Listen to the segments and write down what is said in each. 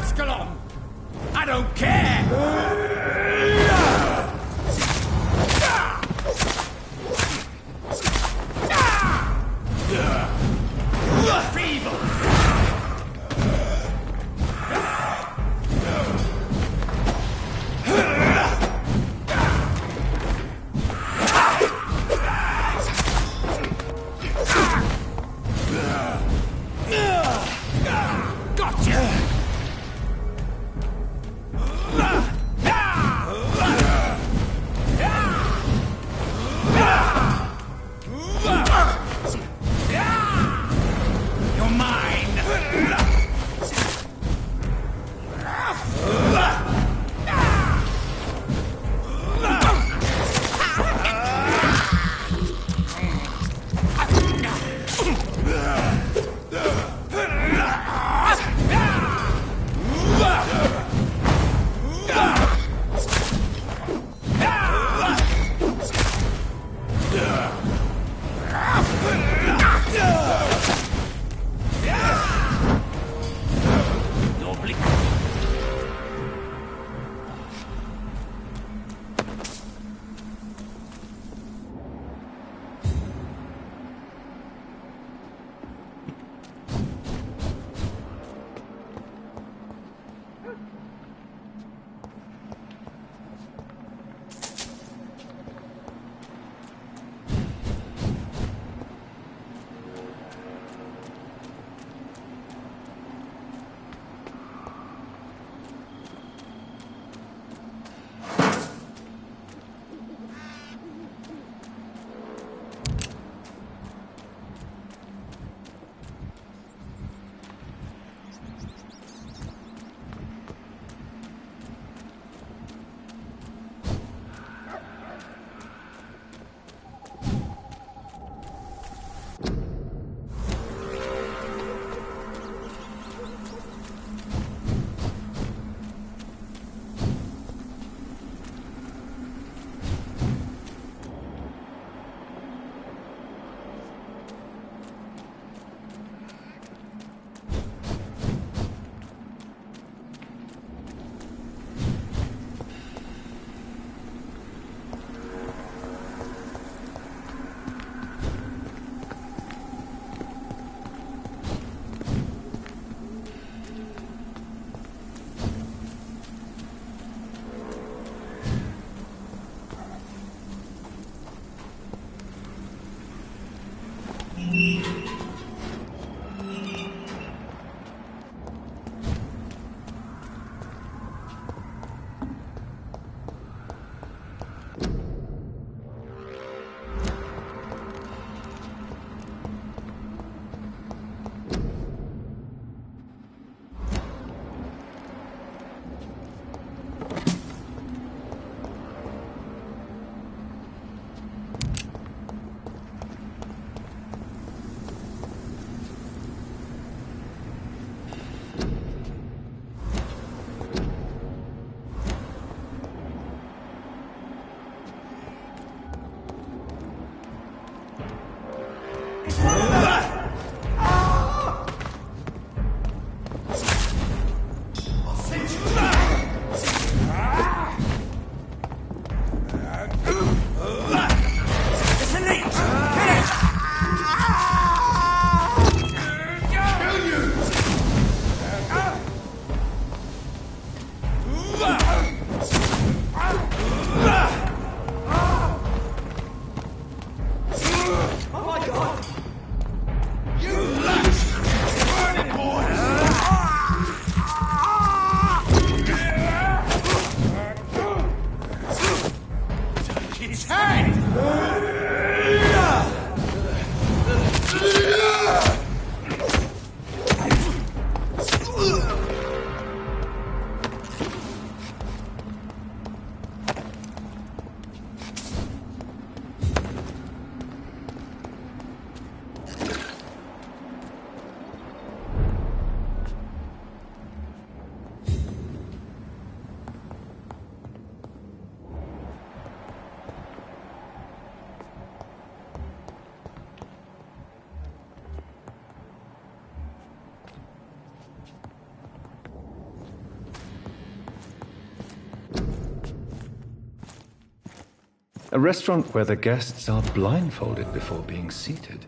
Ascalon! I don't care! Feeble! Gotcha! A restaurant where the guests are blindfolded before being seated.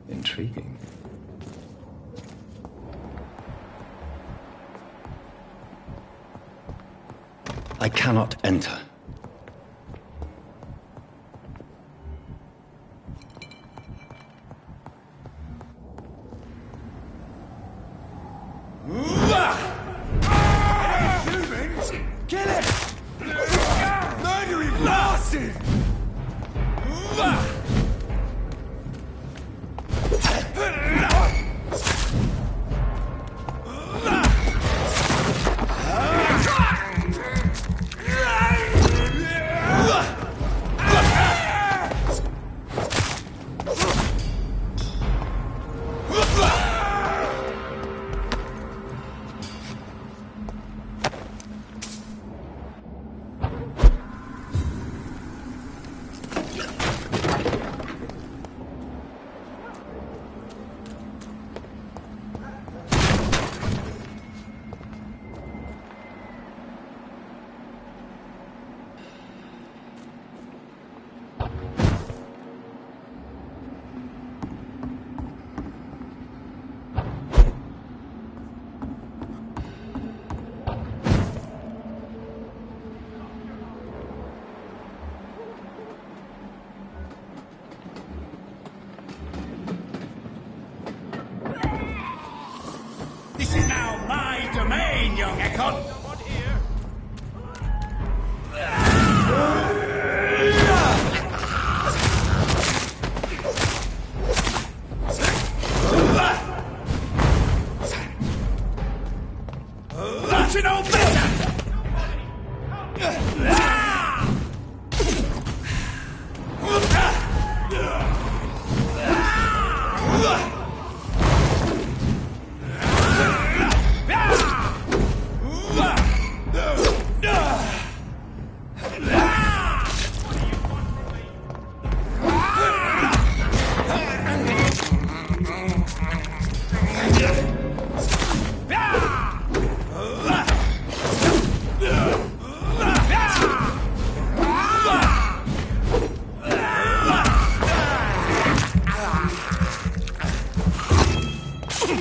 Intriguing. I cannot enter. Humans! Kill him! Murdering blasted! This is now my domain, young Ekon! Don't you know better?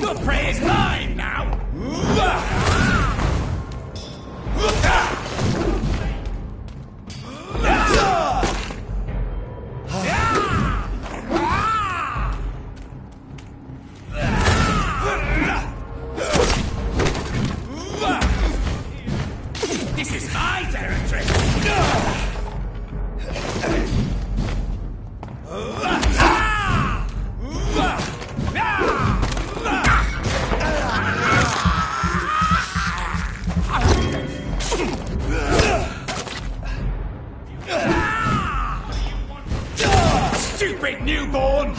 The prey is mine now! This is my territory! Stupid newborn!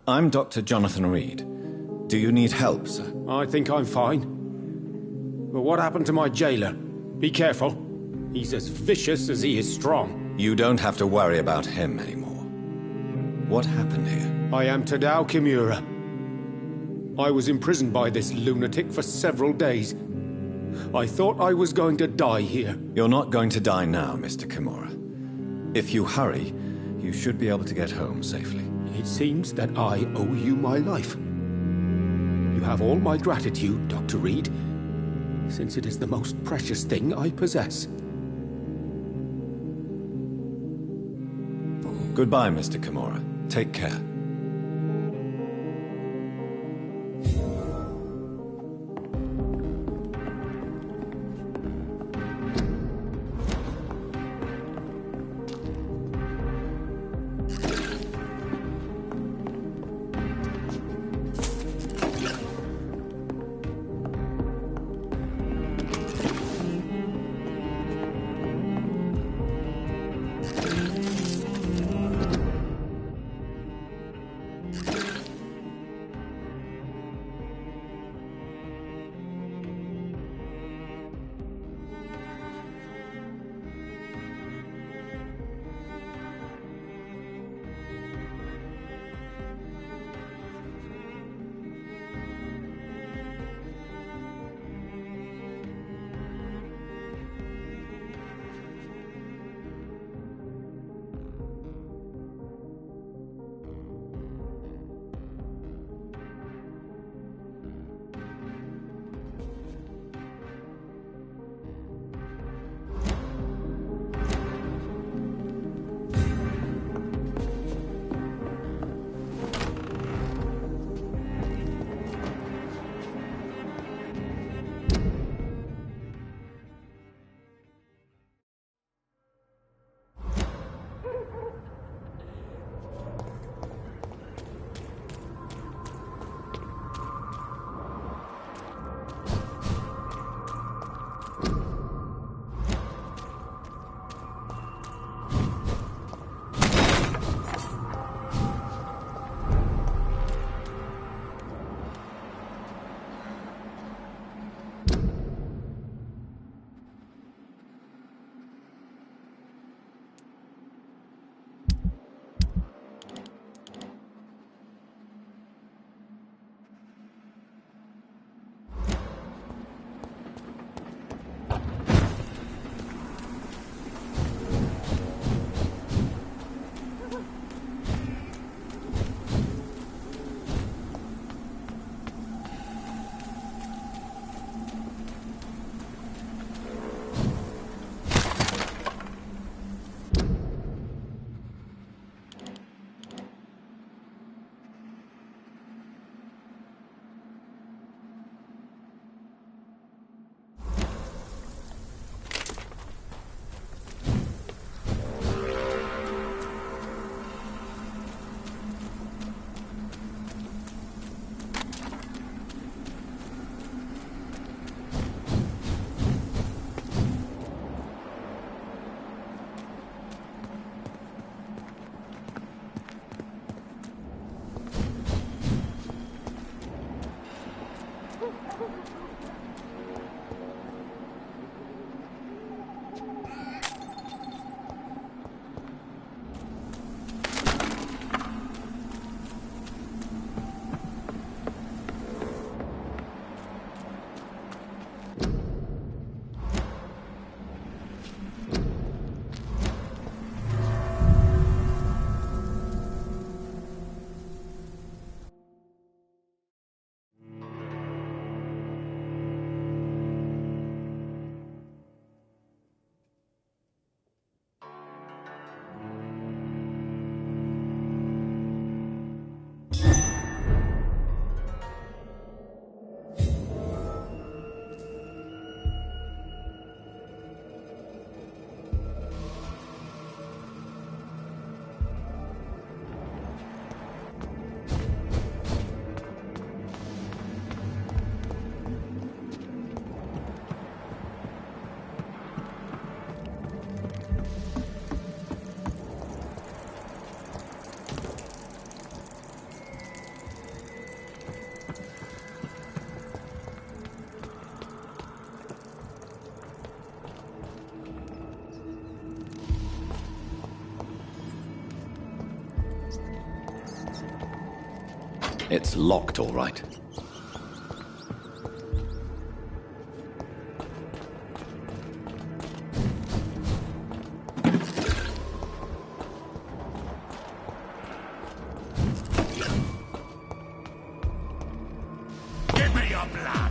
I'm Dr. Jonathan Reed. Do you need help, sir? I think I'm fine. But what happened to my jailer? Be careful. He's as vicious as he is strong. You don't have to worry about him anymore. What happened here? I am Tadao Kimura. I was imprisoned by this lunatic for several days. I thought I was going to die here. You're not going to die now, Mr. Kimura. If you hurry, you should be able to get home safely. It seems that I owe you my life. You have all my gratitude, Dr. Reed, since it is the most precious thing I possess. Goodbye, Mr. Kimura. Take care. It's locked, all right. Give me your blood.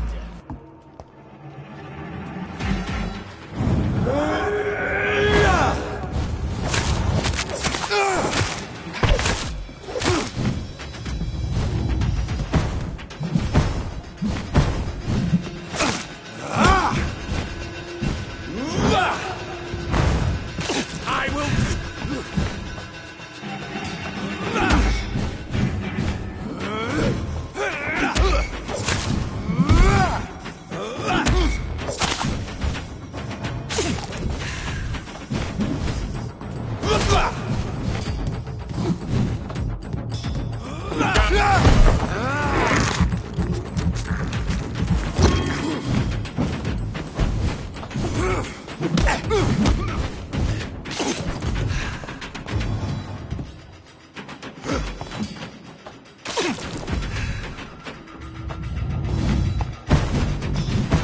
I will.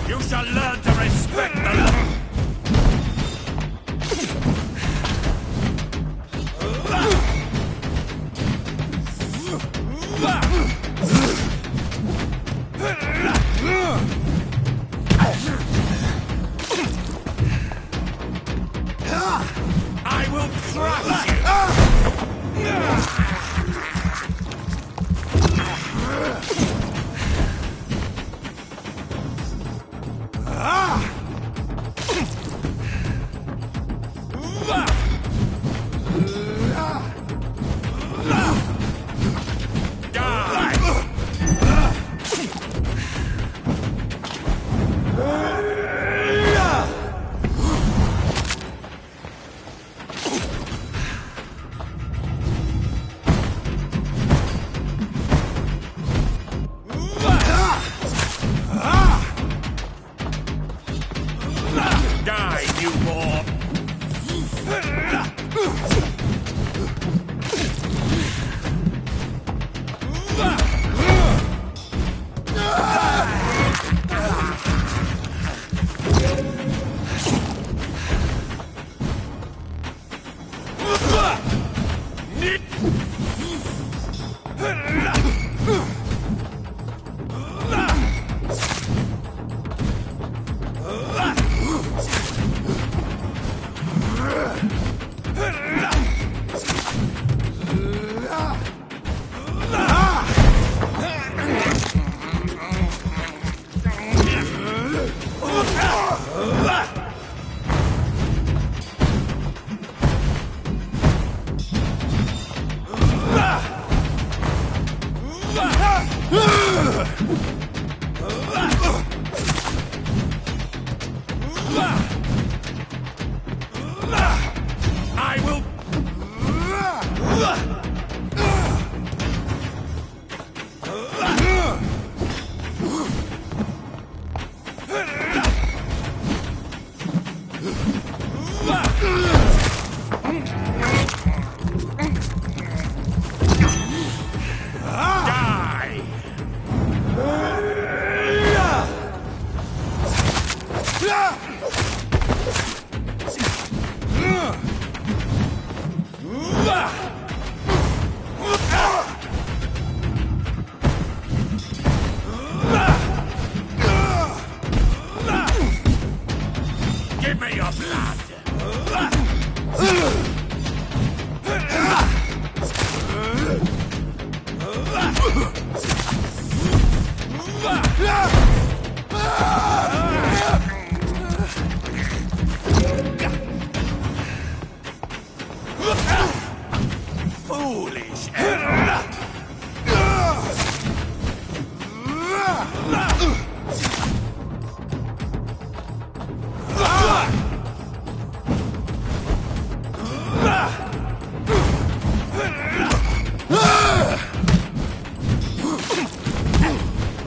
You shall learn to respect the law. I will crush Die, newborn! I will. Give me your blood! Foolish error!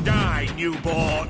Die, newborn!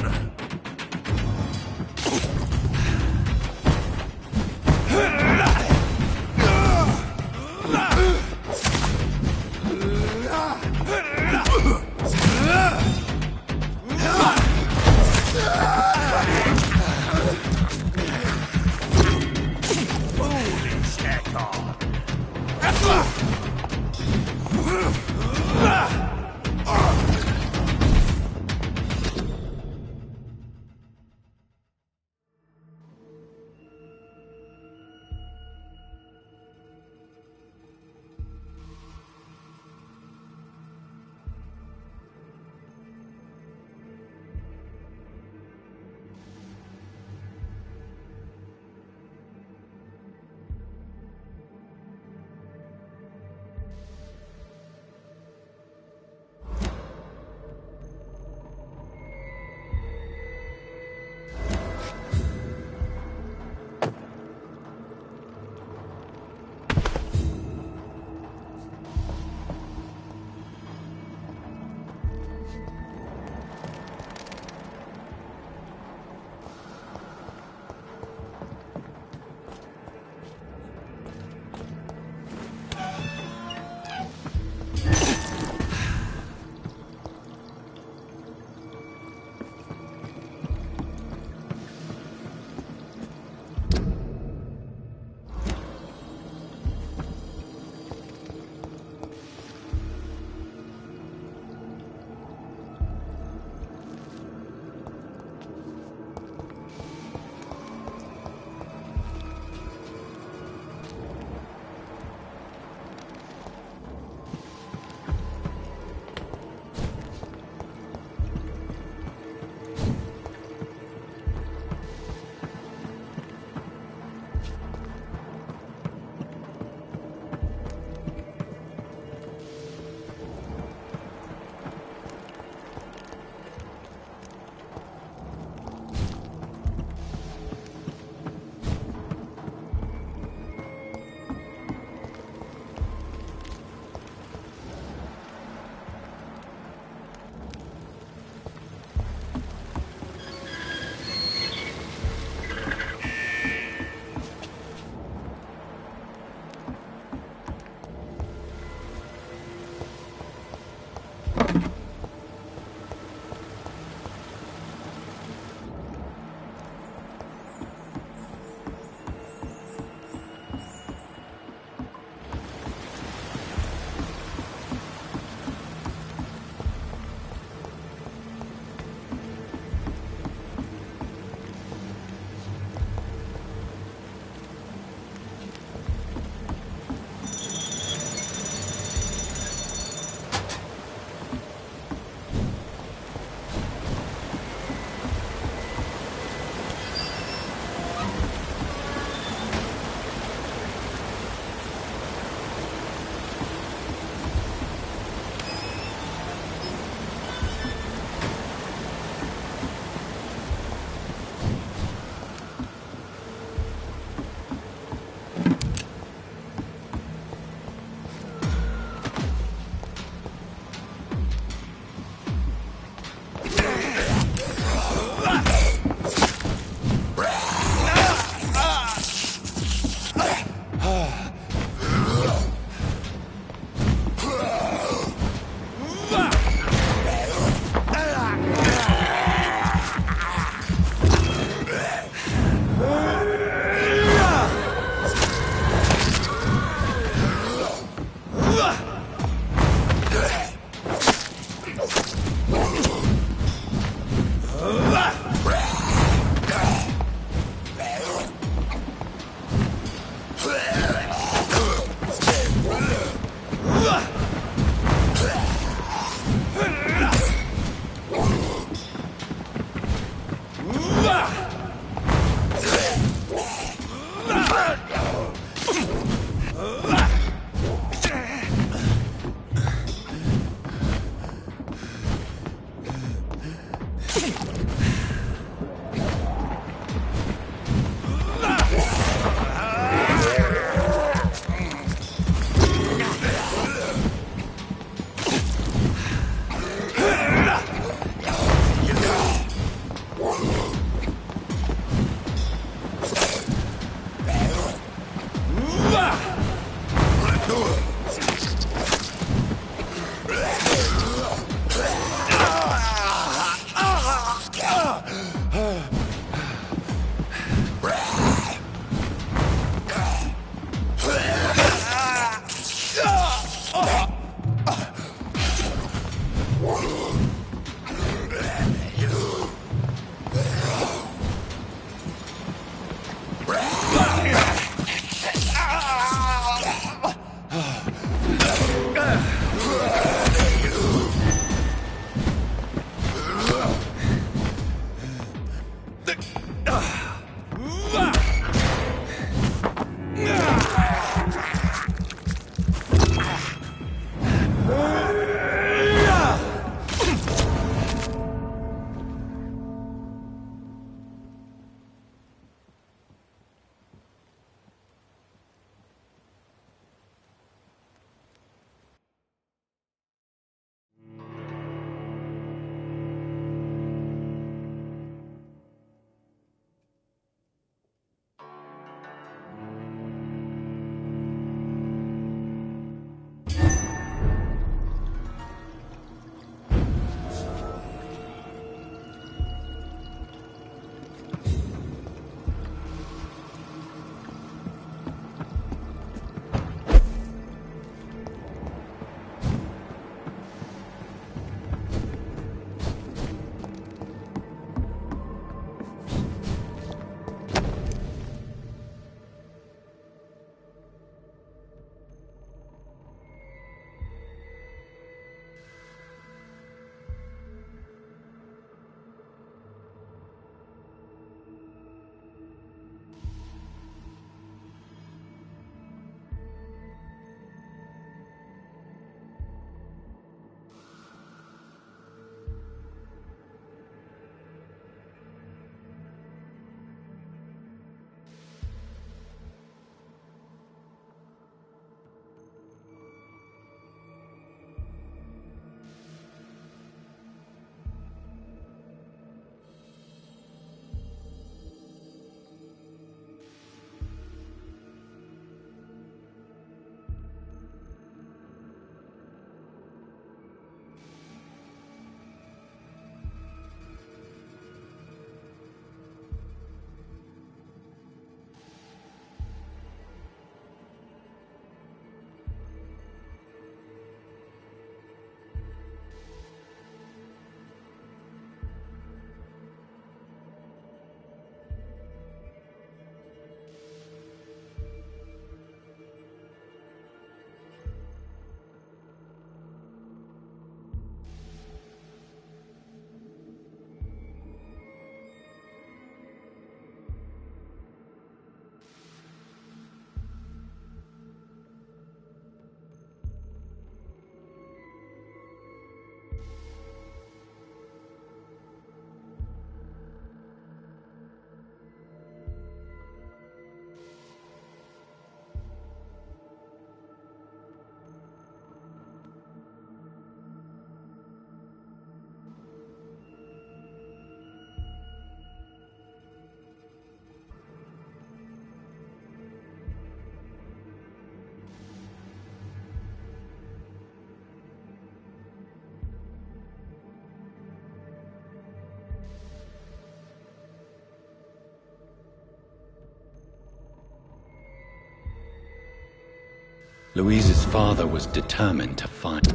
Louise's father was determined to find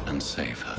and save her.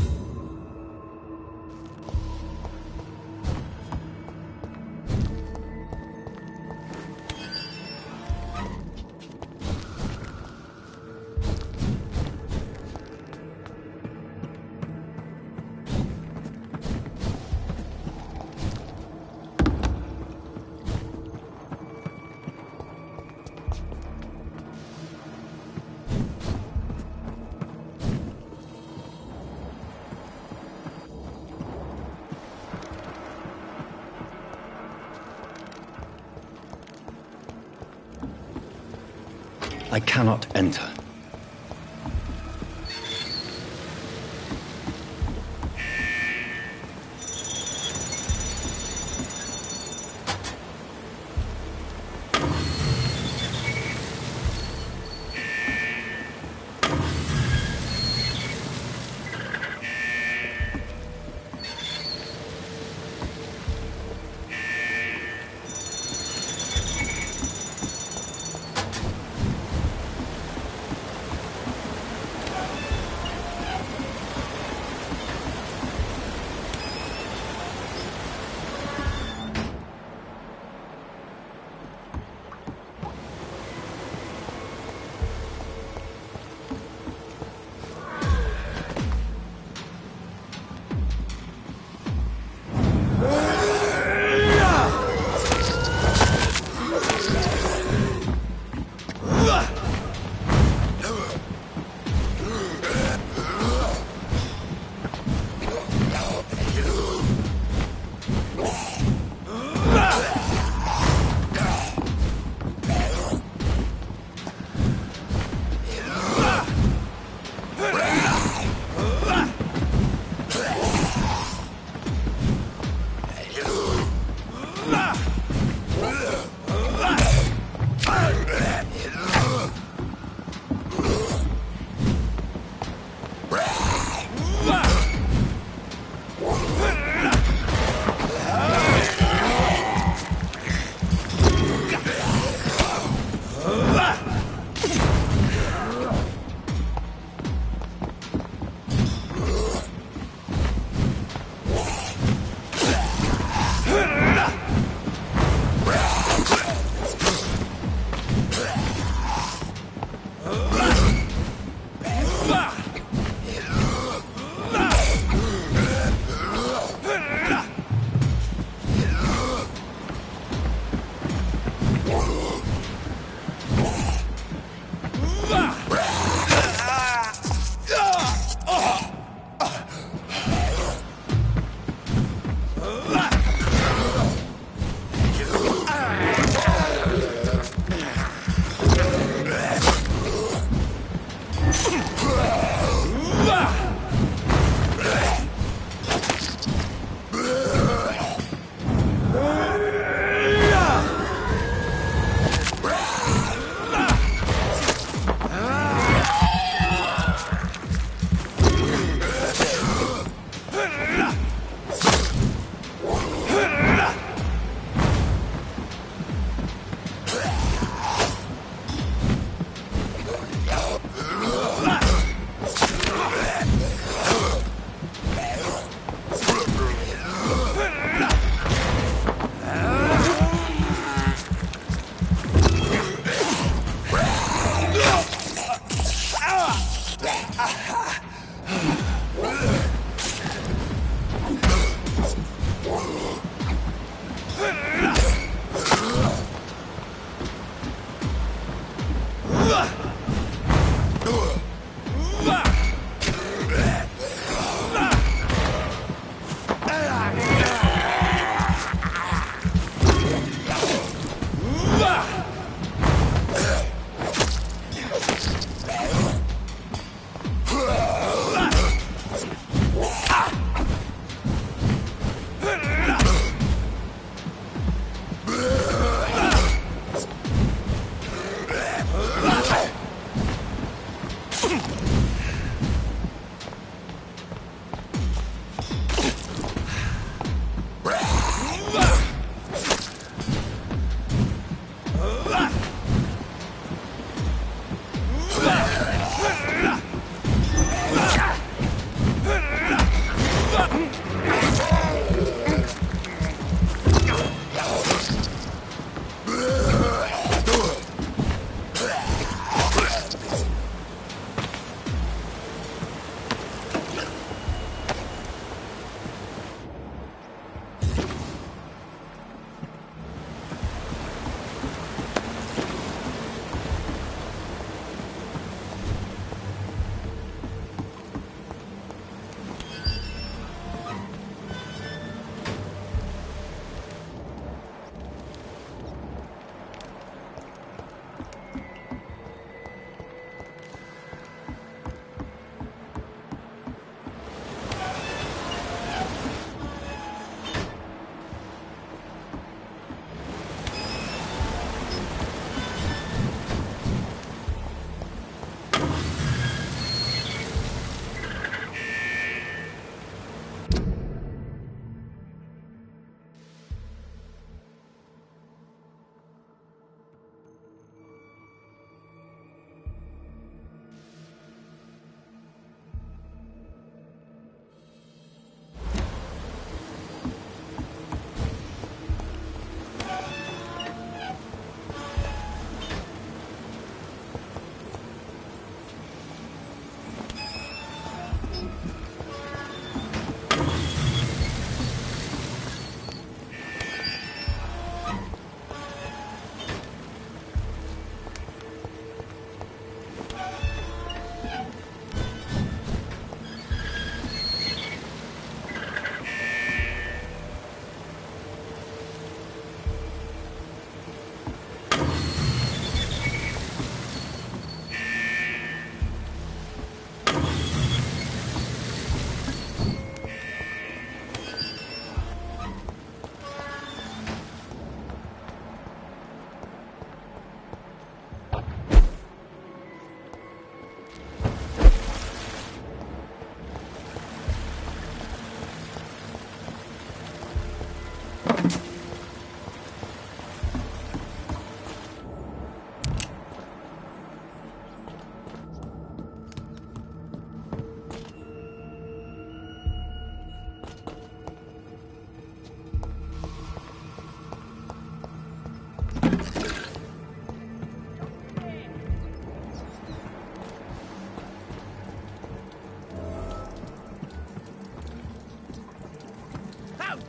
I cannot enter.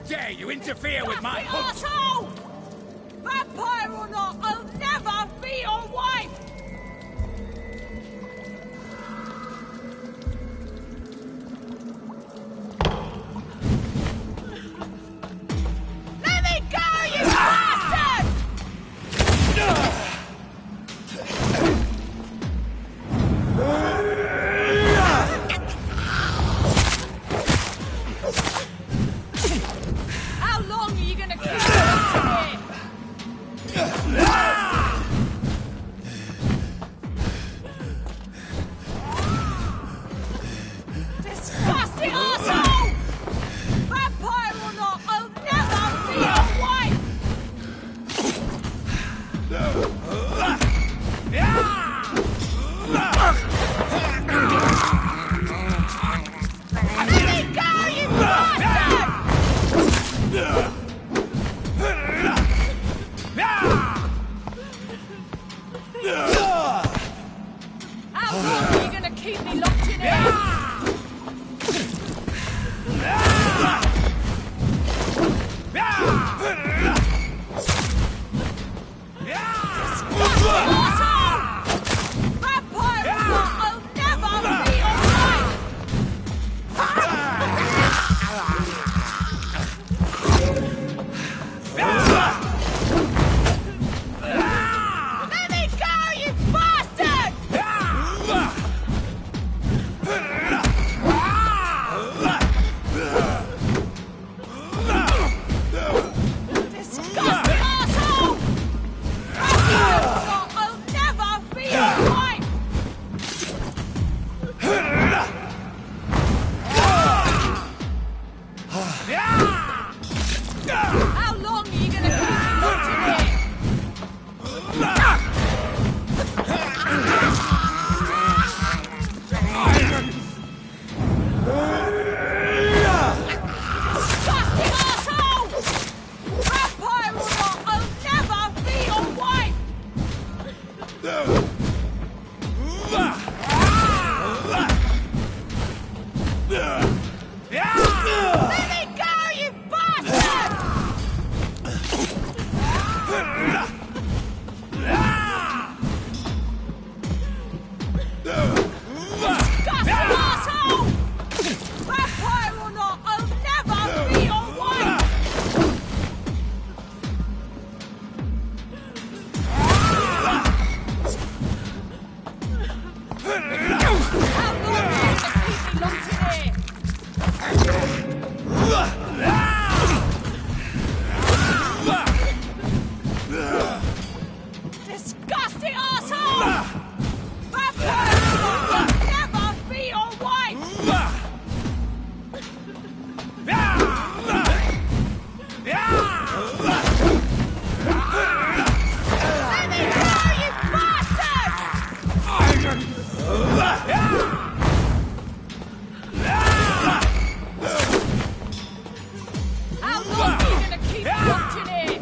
Dare you interfere with my hunt? Asshole! Vampire or not, I'll never be your wife! Let me go, you bastard! How long are you gonna keep me here? Disgusting arsehole! Vampire or not, I'll never be your wife! Let me go, you bastard! How long are you gonna keep me locked in here? Arsehole! Vampire or not, I'll never be your wife! Let me go, you bastard! Disgusting arsehole! Vampire or not, I'll never be your wife! How long are you gonna keep me locked in here? Disgusting arsehole! Vampire or not, I'll never be your wife! Let me go, you bastard! Disgusting arsehole! Vampire or not, I'll never be your wife! How long are you gonna keep me locked in here? Disgusting arsehole! Vampire or not, I'll never be your wife! Let me go, you bastard! How long are you gonna keep me locked in here?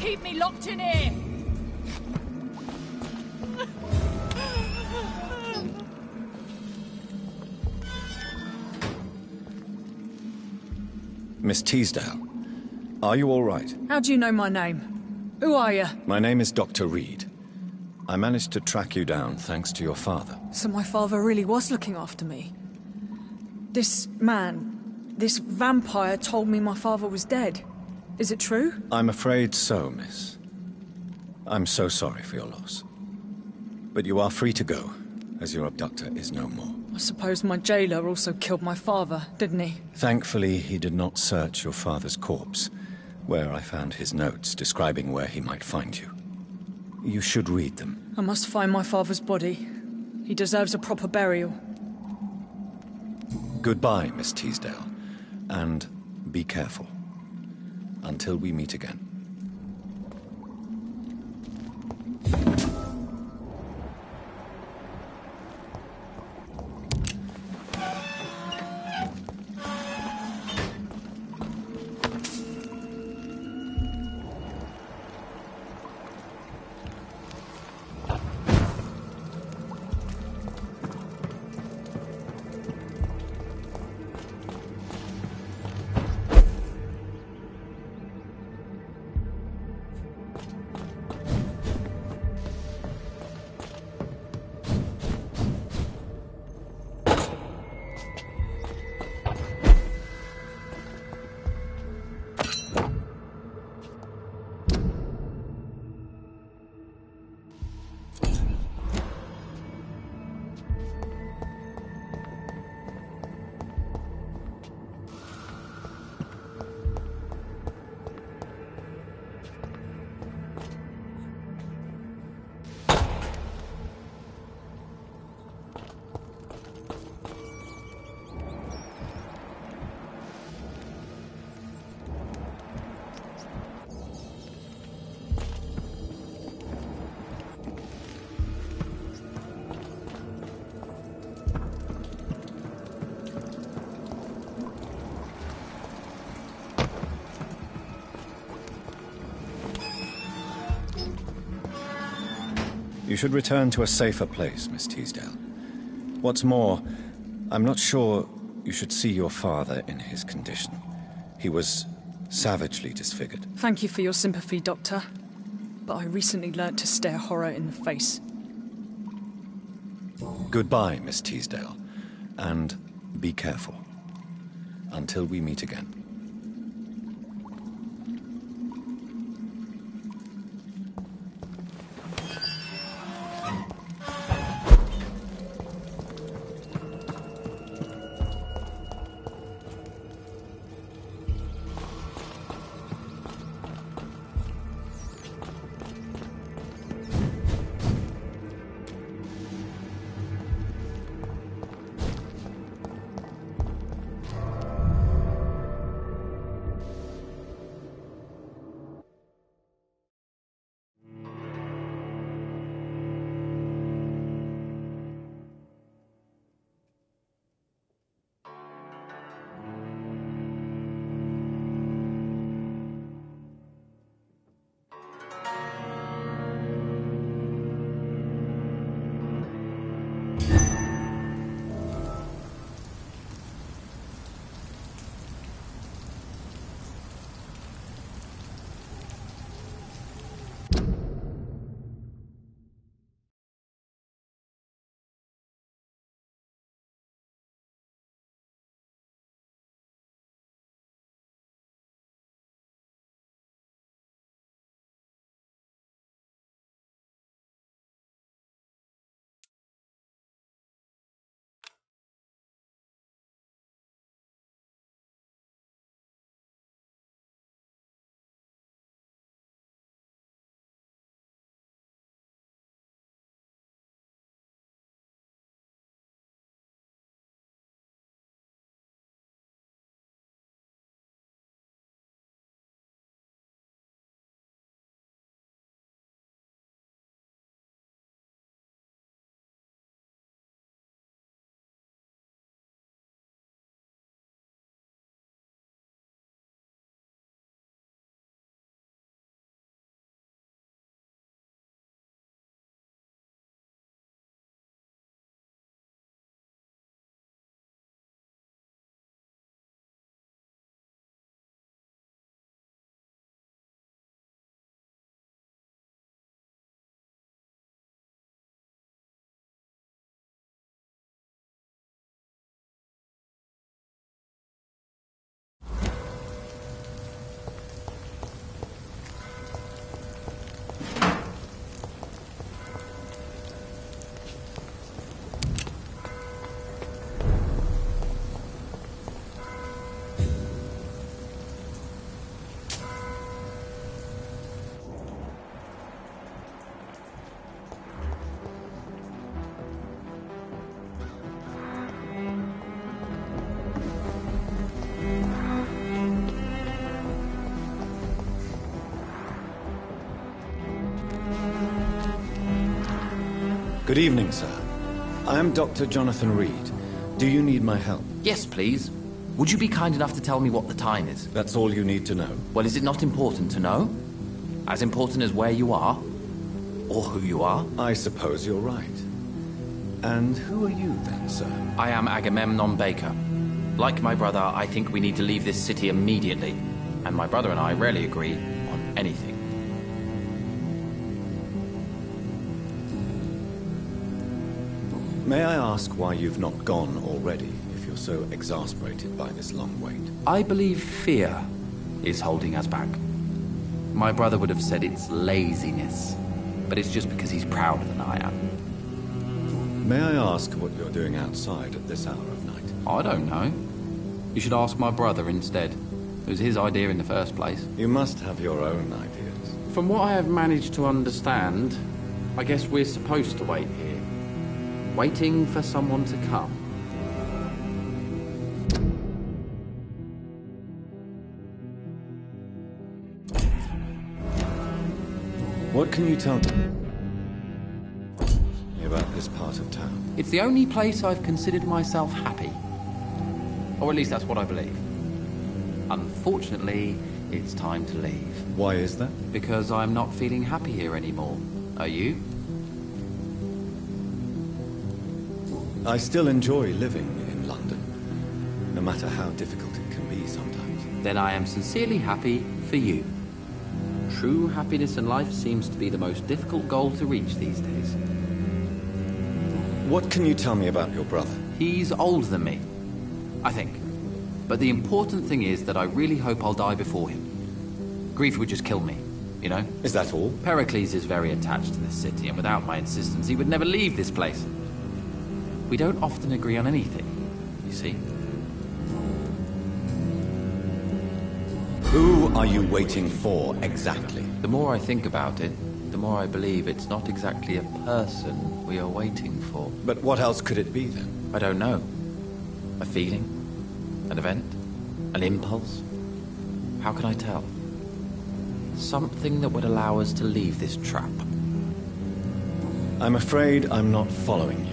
keep me locked in here. Miss Teasdale, are you all right? How do you know my name? Who are you? My name is Dr. Reed. I managed to track you down thanks to your father. So my father really was looking after me. This man, this vampire told me my father was dead. Is it true? I'm afraid so, miss. I'm so sorry for your loss. But you are free to go, as your abductor is no more. I suppose my jailer also killed my father, didn't he? Thankfully, he did not search your father's corpse, where I found his notes describing where he might find you. You should read them. I must find my father's body. He deserves a proper burial. Goodbye, Miss Teasdale, and be careful. Until we meet again. You should return to a safer place, Miss Teasdale. What's more, I'm not sure you should see your father in his condition. He was savagely disfigured. Thank you for your sympathy, Doctor. But I recently learnt to stare horror in the face. Goodbye, Miss Teasdale, and be careful. Until we meet again. Good evening, sir. I am Dr. Jonathan Reed. Do you need my help? Yes, please. Would you be kind enough to tell me what the time is? That's all you need to know. Well, is it not important to know? As important as where you are? Or who you are? I suppose you're right. And who are you then, sir? I am Agamemnon Baker. Like my brother, I think we need to leave this city immediately. And my brother and I rarely agree on anything. May I ask why you've not gone already, if you're so exasperated by this long wait? I believe fear is holding us back. My brother would have said it's laziness, but it's just because he's prouder than I am. May I ask what you're doing outside at this hour of night? I don't know. You should ask my brother instead. It was his idea in the first place. You must have your own ideas. From what I have managed to understand, I guess we're supposed to wait here. Waiting for someone to come. What can you tell me about this part of town? It's the only place I've considered myself happy. Or at least that's what I believe. Unfortunately, it's time to leave. Why is that? Because I'm not feeling happy here anymore. Are you? I still enjoy living in London, no matter how difficult it can be sometimes. Then I am sincerely happy for you. True happiness in life seems to be the most difficult goal to reach these days. What can you tell me about your brother? He's older than me, I think. But the important thing is that I really hope I'll die before him. Grief would just kill me, you know? Is that all? Pericles is very attached to this city, and without my insistence, he would never leave this place. We don't often agree on anything, you see. Who are you waiting for, exactly? The more I think about it, the more I believe it's not exactly a person we are waiting for. But what else could it be, then? I don't know. A feeling? An event? An impulse? How can I tell? Something that would allow us to leave this trap. I'm afraid I'm not following you.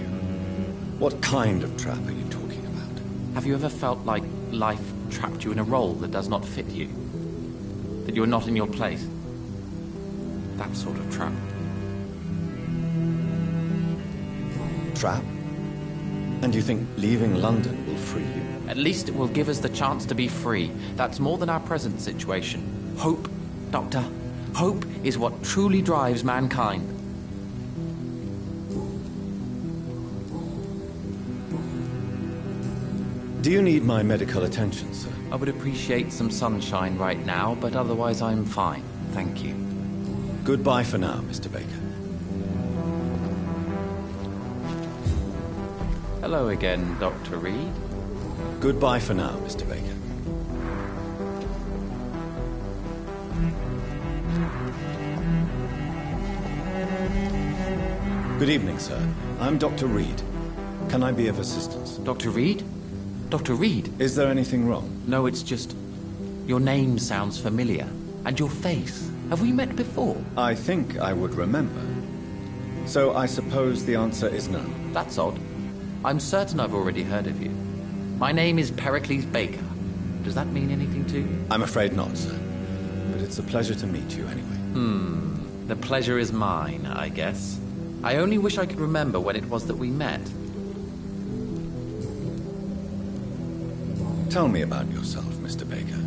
What kind of trap are you talking about? Have you ever felt like life trapped you in a role that does not fit you? That you're not in your place? That sort of trap. Trap? And you think leaving London will free you? At least it will give us the chance to be free. That's more than our present situation. Hope, Doctor. Hope is what truly drives mankind. Do you need my medical attention, sir? I would appreciate some sunshine right now, but otherwise I'm fine. Thank you. Goodbye for now, Mr. Baker. Hello again, Dr. Reed. Goodbye for now, Mr. Baker. Good evening, sir. I'm Dr. Reed. Can I be of assistance? Dr. Reed? Dr. Reed? Is there anything wrong? No, it's just... your name sounds familiar. And your face. Have we met before? I think I would remember. So I suppose the answer is no. That's odd. I'm certain I've already heard of you. My name is Pericles Baker. Does that mean anything to you? I'm afraid not, sir. But it's a pleasure to meet you anyway. The pleasure is mine, I guess. I only wish I could remember when it was that we met. Tell me about yourself, Mr. Baker.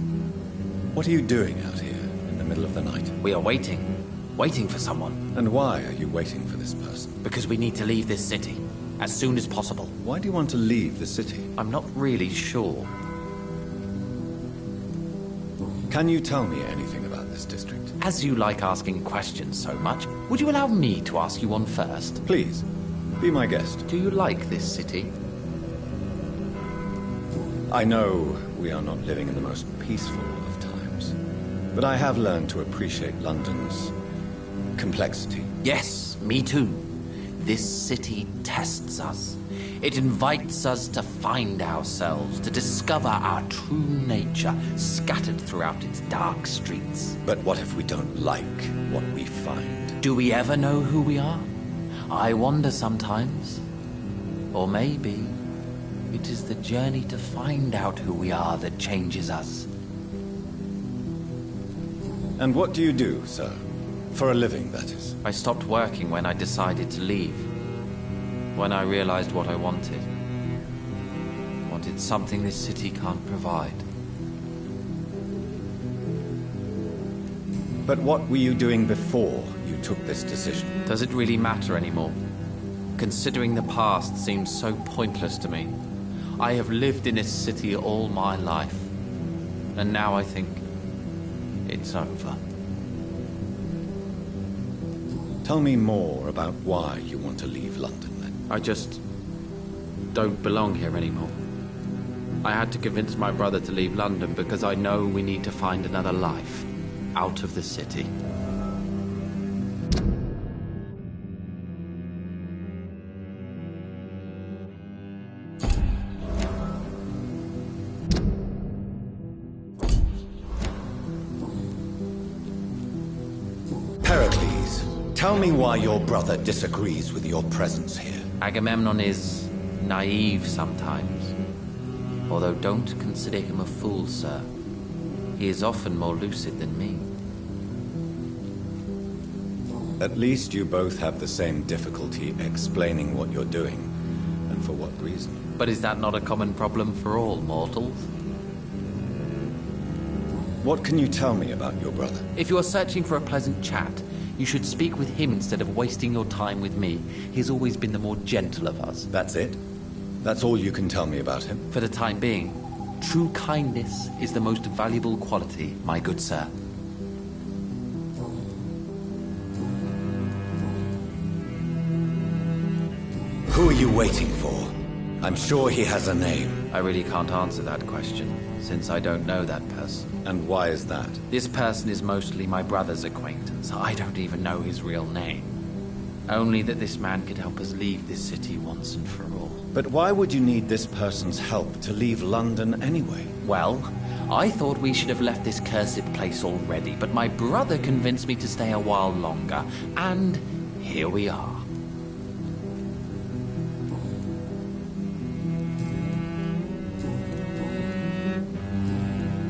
What are you doing out here in the middle of the night? We are waiting. Waiting for someone. And why are you waiting for this person? Because we need to leave this city. As soon as possible. Why do you want to leave the city? I'm not really sure. Can you tell me anything about this district? As you like asking questions so much, would you allow me to ask you one first? Please, be my guest. Do you like this city? I know we are not living in the most peaceful of times, but I have learned to appreciate London's complexity. Yes, me too. This city tests us. It invites us to find ourselves, to discover our true nature scattered throughout its dark streets. But what if we don't like what we find? Do we ever know who we are? I wonder sometimes. Or maybe it is the journey to find out who we are that changes us. And what do you do, sir? For a living, that is. I stopped working when I decided to leave. When I realized what I wanted. Wanted something this city can't provide. But what were you doing before you took this decision? Does it really matter anymore? Considering the past seems so pointless to me. I have lived in this city all my life. And now I think it's over. Tell me more about why you want to leave London, then. I just don't belong here anymore. I had to convince my brother to leave London because I know we need to find another life out of the city. Pericles, tell me why your brother disagrees with your presence here. Agamemnon is naive sometimes. Although don't consider him a fool, sir. He is often more lucid than me. At least you both have the same difficulty explaining what you're doing, and for what reason. But is that not a common problem for all mortals? What can you tell me about your brother? If you are searching for a pleasant chat, you should speak with him instead of wasting your time with me. He has always been the more gentle of us. That's it? That's all you can tell me about him? For the time being, true kindness is the most valuable quality, my good sir. Who are you waiting for? I'm sure he has a name. I really can't answer that question, since I don't know that person. And why is that? This person is mostly my brother's acquaintance. I don't even know his real name. Only that this man could help us leave this city once and for all. But why would you need this person's help to leave London anyway? Well, I thought we should have left this cursed place already, but my brother convinced me to stay a while longer, and here we are.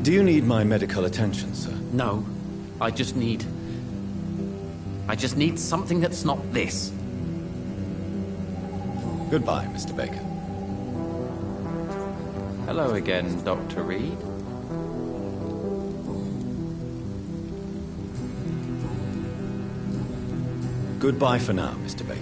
Do you need my medical attention, sir? No, I just need something that's not this. Goodbye, Mr. Baker. Hello again, Dr. Reed. Goodbye for now, Mr. Baker.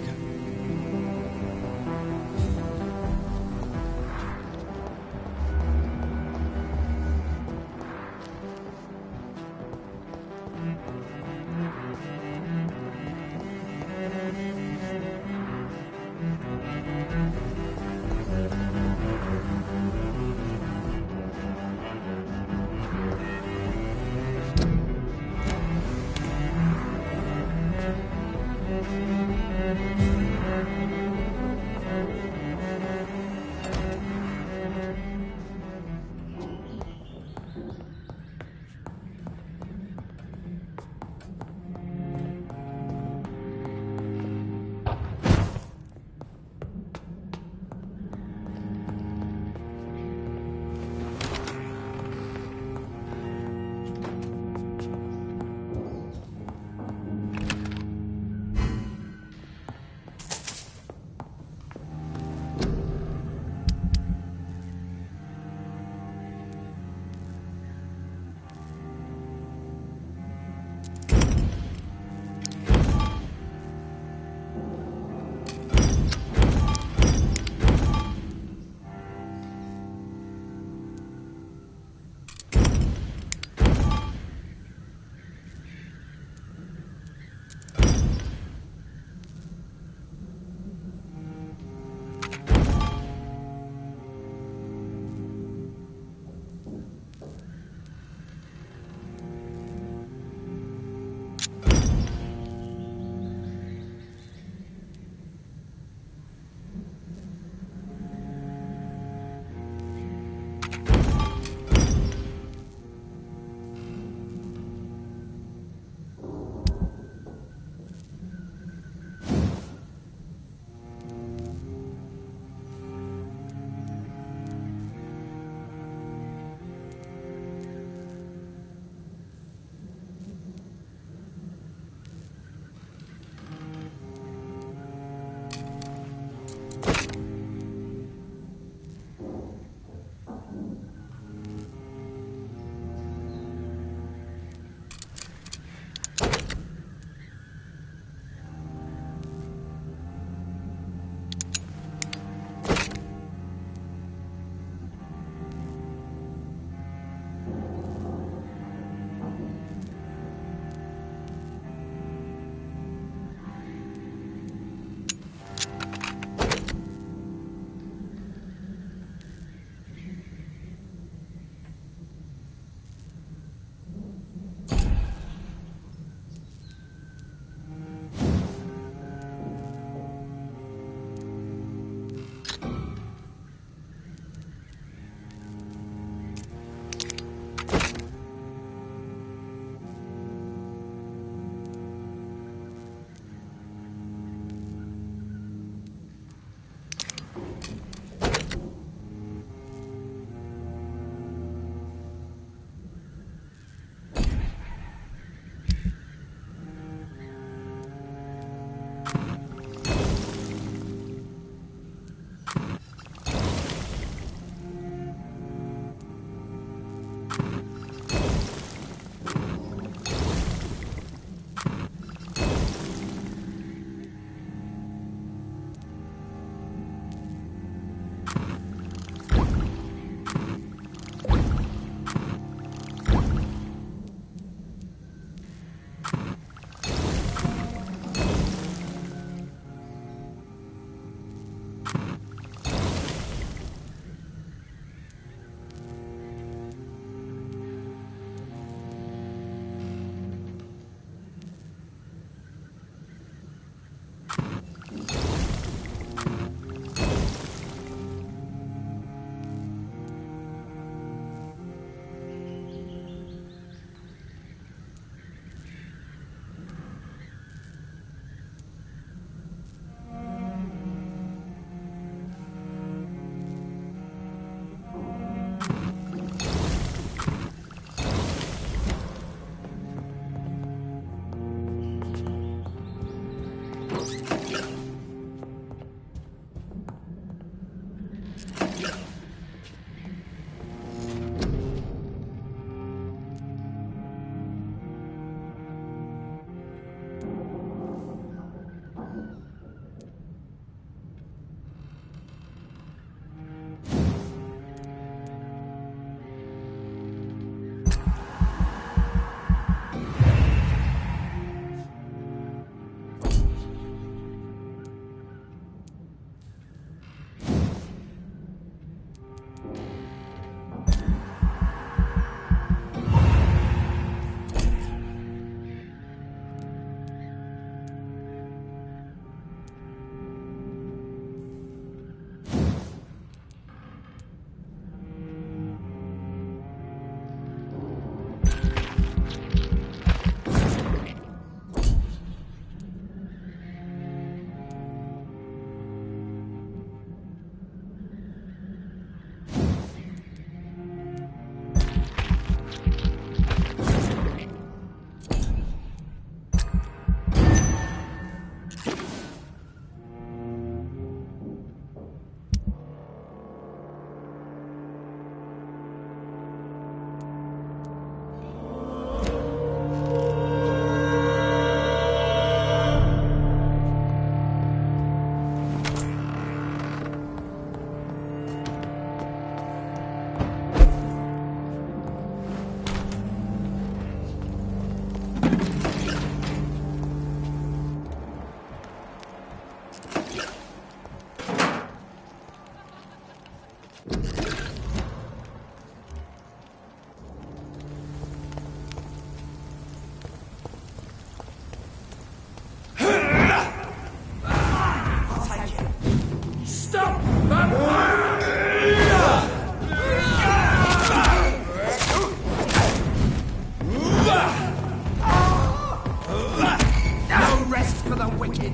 for the wicked.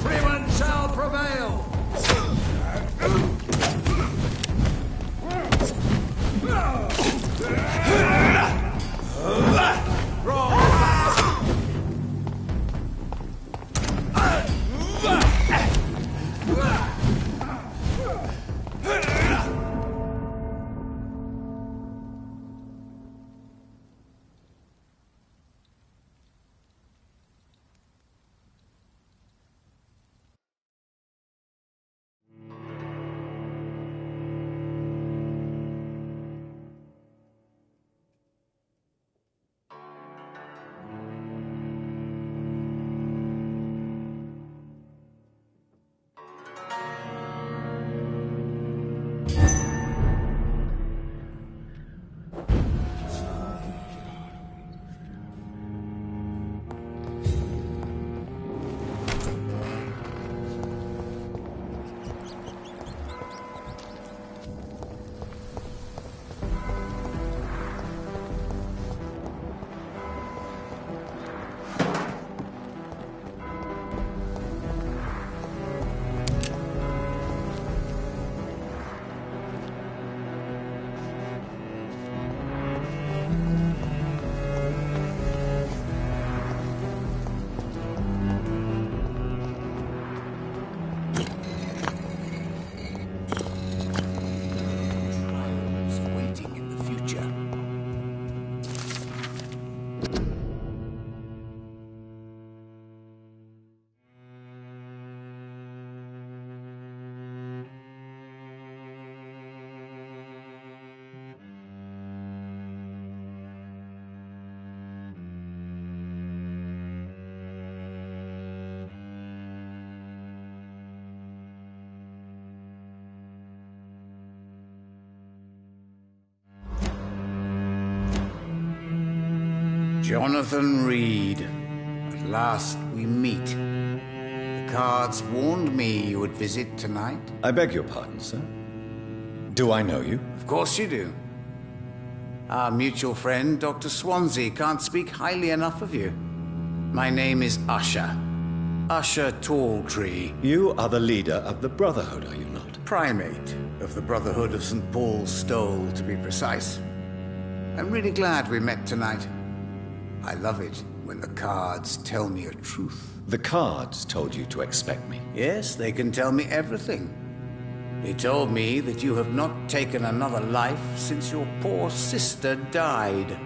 Freeman shall prevail. Jonathan Reed. At last we meet. The cards warned me you would visit tonight. I beg your pardon, sir. Do I know you? Of course you do. Our mutual friend, Dr. Swansea, can't speak highly enough of you. My name is Usher. Usher Talltree. You are the leader of the Brotherhood, are you not? Primate of the Brotherhood of St. Paul's Stole, to be precise. I'm really glad we met tonight. I love it when the cards tell me a truth. The cards told you to expect me. Yes, they can tell me everything. They told me that you have not taken another life since your poor sister died.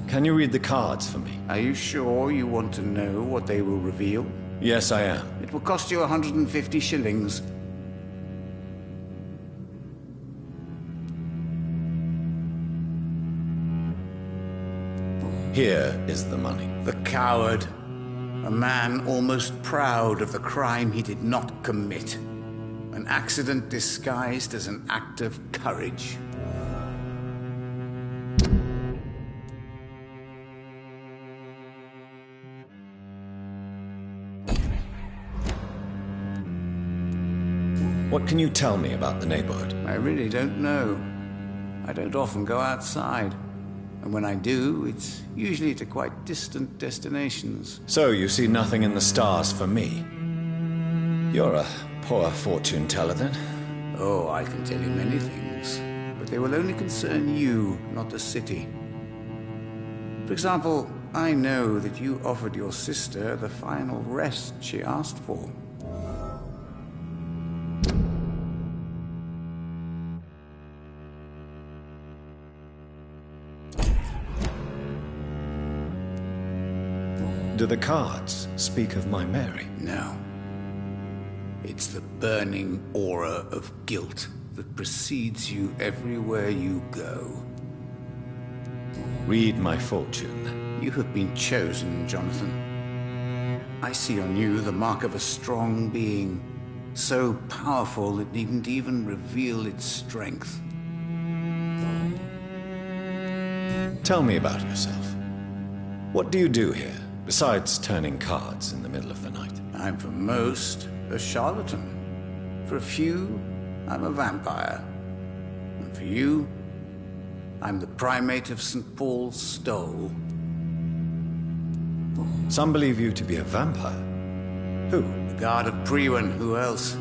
Can you read the cards for me? Are you sure you want to know what they will reveal? Yes, I am. It will cost you 150 shillings. Here is the money. The coward. A man almost proud of the crime he did not commit. An accident disguised as an act of courage. What can you tell me about the neighborhood? I really don't know. I don't often go outside. And when I do, it's usually to quite distant destinations. So you see nothing in the stars for me? You're a poor fortune teller, then? Oh, I can tell you many things. But they will only concern you, not the city. For example, I know that you offered your sister the final rest she asked for. Do the cards speak of my Mary? No. It's the burning aura of guilt that precedes you everywhere you go. Read my fortune, then. You have been chosen, Jonathan. I see on you the mark of a strong being, so powerful it needn't even reveal its strength. Tell me about yourself. What do you do here, Besides turning cards in the middle of the night. I'm for most a charlatan. For a few, I'm a vampire. And for you, I'm the primate of St. Paul's Stole. Some believe you to be a vampire. Who? The guard of Priwen, who else?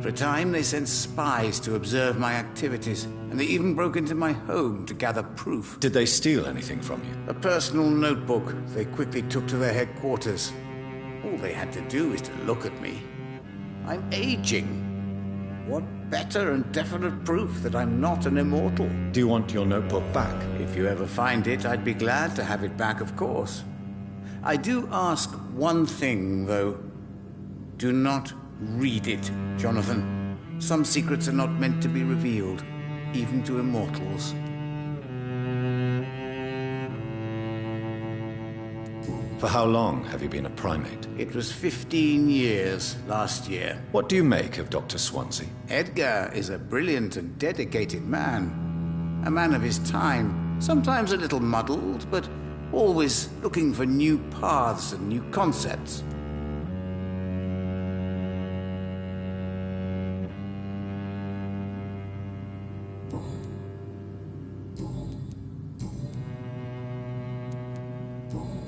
For a time, they sent spies to observe my activities, and they even broke into my home to gather proof. Did they steal anything from you? A personal notebook they quickly took to their headquarters. All they had to do is to look at me. I'm aging. What better and definite proof that I'm not an immortal? Do you want your notebook back? If you ever find it, I'd be glad to have it back, of course. I do ask one thing, though. Do not read it, Jonathan. Some secrets are not meant to be revealed, even to immortals. For how long have you been a primate? It was 15 years last year. What do you make of Dr. Swansea? Edgar is a brilliant and dedicated man. A man of his time, sometimes a little muddled, but always looking for new paths and new concepts.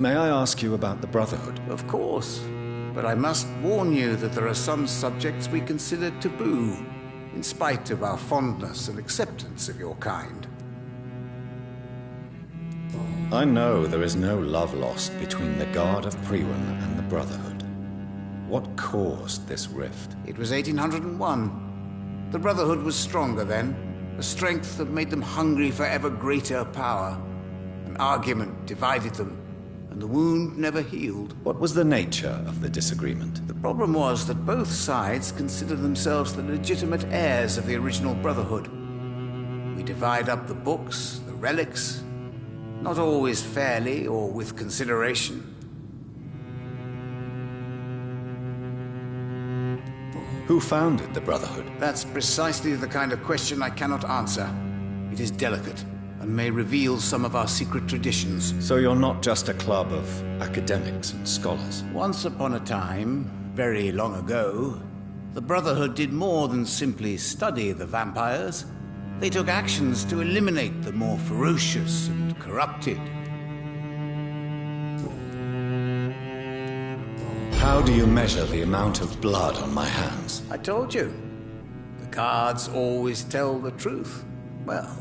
May I ask you about the Brotherhood? Of course. But I must warn you that there are some subjects we consider taboo, in spite of our fondness and acceptance of your kind. I know there is no love lost between the Guard of Priwen and the Brotherhood. What caused this rift? It was 1801. The Brotherhood was stronger then, a strength that made them hungry for ever greater power. An argument divided them, and the wound never healed. What was the nature of the disagreement? The problem was that both sides considered themselves the legitimate heirs of the original Brotherhood. We divide up the books, the relics, not always fairly or with consideration. Who founded the Brotherhood? That's precisely the kind of question I cannot answer. It is delicate, and may reveal some of our secret traditions. So you're not just a club of academics and scholars? Once upon a time, very long ago, the Brotherhood did more than simply study the vampires. They took actions to eliminate the more ferocious and corrupted. How do you measure the amount of blood on my hands? I told you. The guards always tell the truth. Well,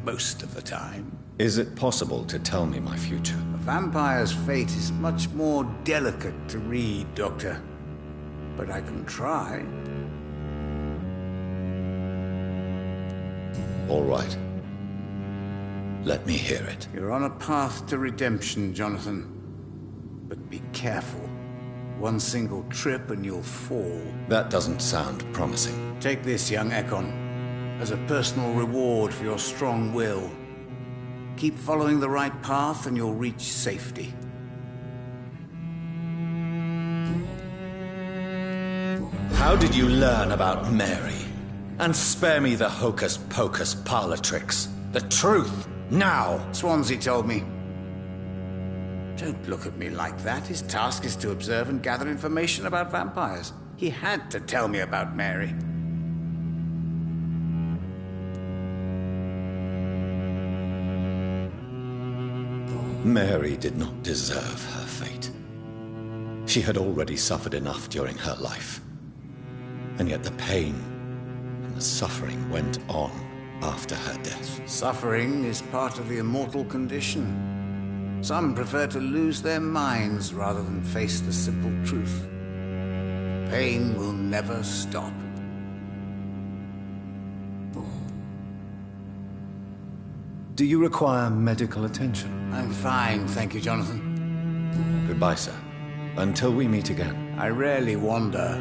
most of the time. Is it possible to tell me my future? A vampire's fate is much more delicate to read, Doctor. But I can try. All right. Let me hear it. You're on a path to redemption, Jonathan. But be careful. One single trip and you'll fall. That doesn't sound promising. Take this, young Ekon, as a personal reward for your strong will. Keep following the right path and you'll reach safety. How did you learn about Mary? And spare me the hocus-pocus parlor tricks. The truth, now! Swansea told me. Don't look at me like that. His task is to observe and gather information about vampires. He had to tell me about Mary. Mary did not deserve her fate. She had already suffered enough during her life. And yet the pain and the suffering went on after her death. Suffering is part of the immortal condition. Some prefer to lose their minds rather than face the simple truth. Pain will never stop. Do you require medical attention? I'm fine, thank you, Jonathan. Goodbye, sir. Until we meet again. I rarely wander,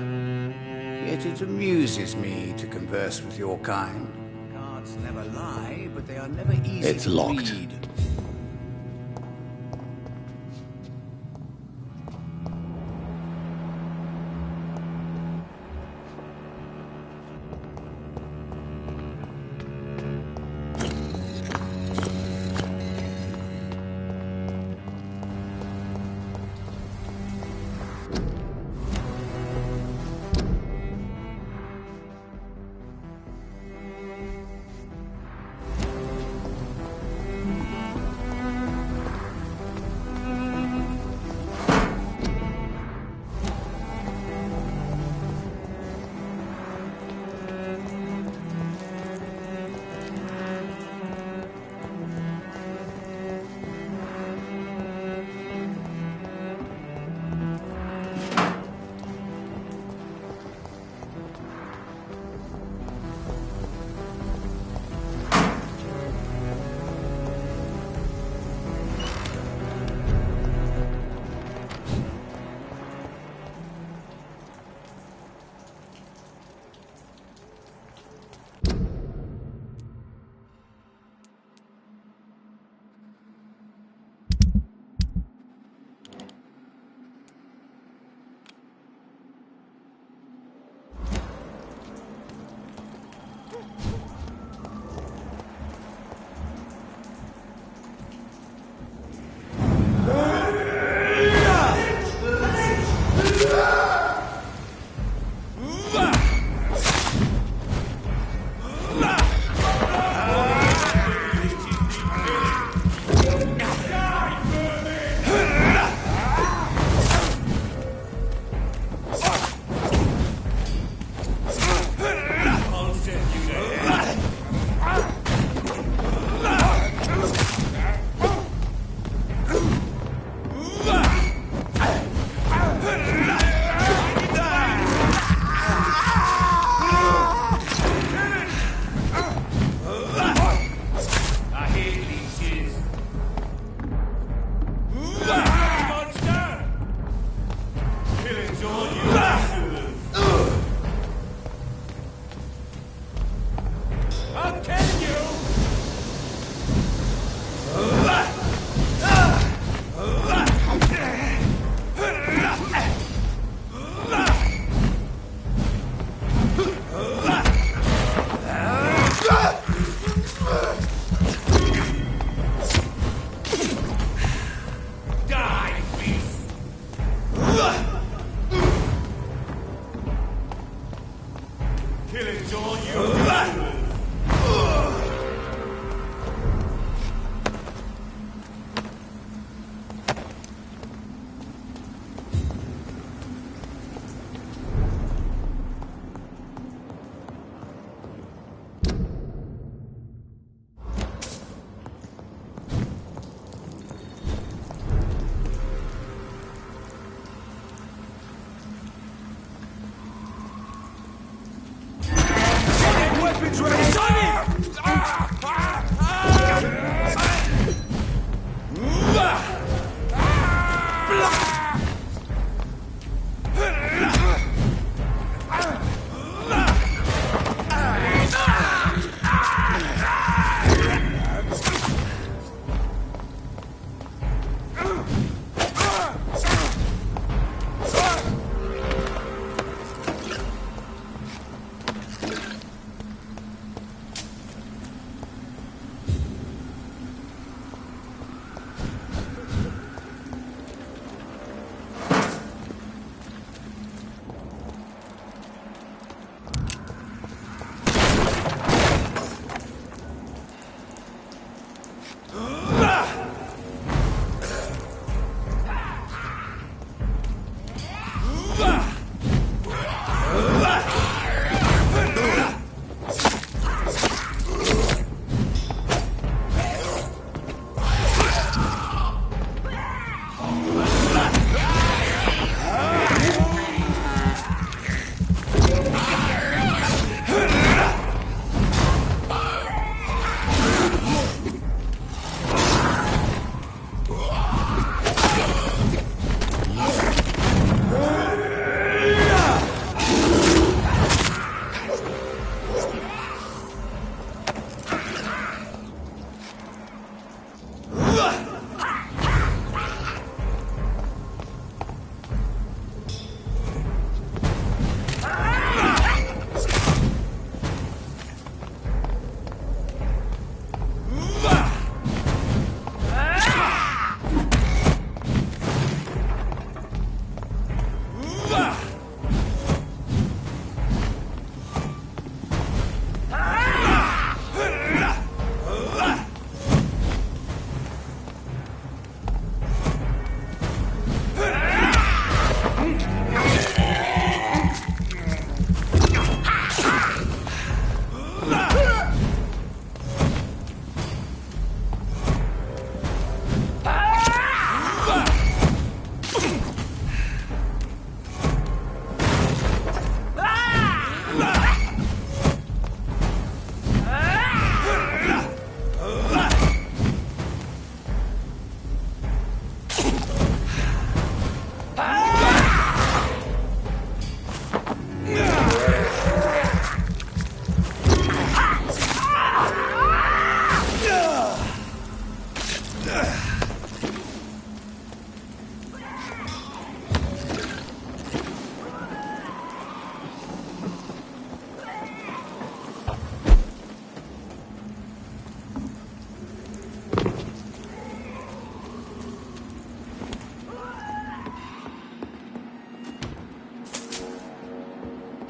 yet it amuses me to converse with your kind. Cards never lie, but they are never easy It's to locked. read.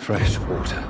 fresh water.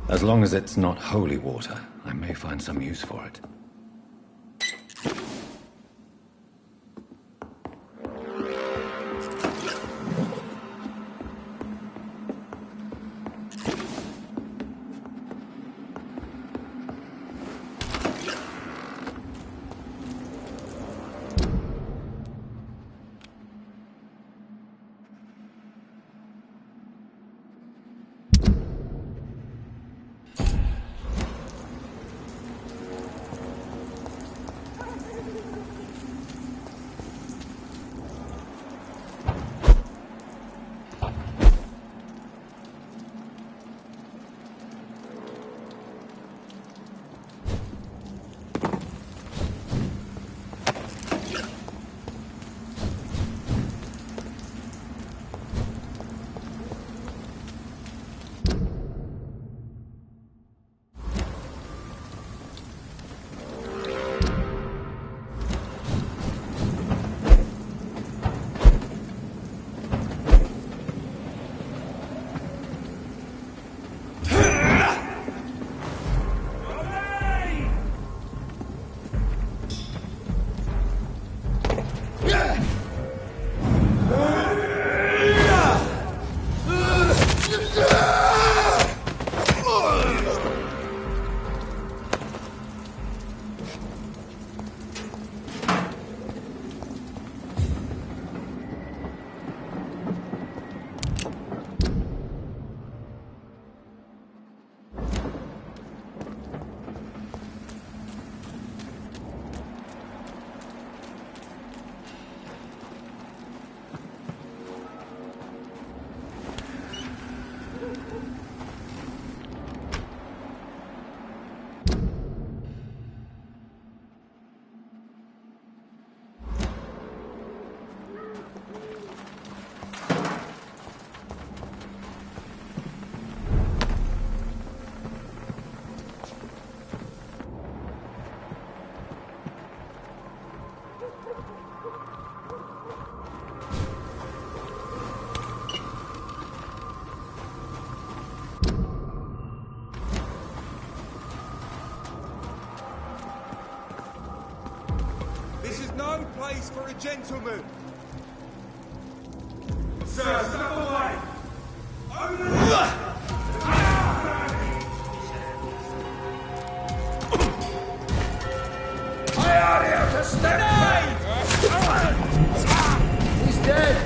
As long as it's not holy water, I may find some use for it. No place for a gentleman. Sir, step away. Over there. I are here to stay. He's dead.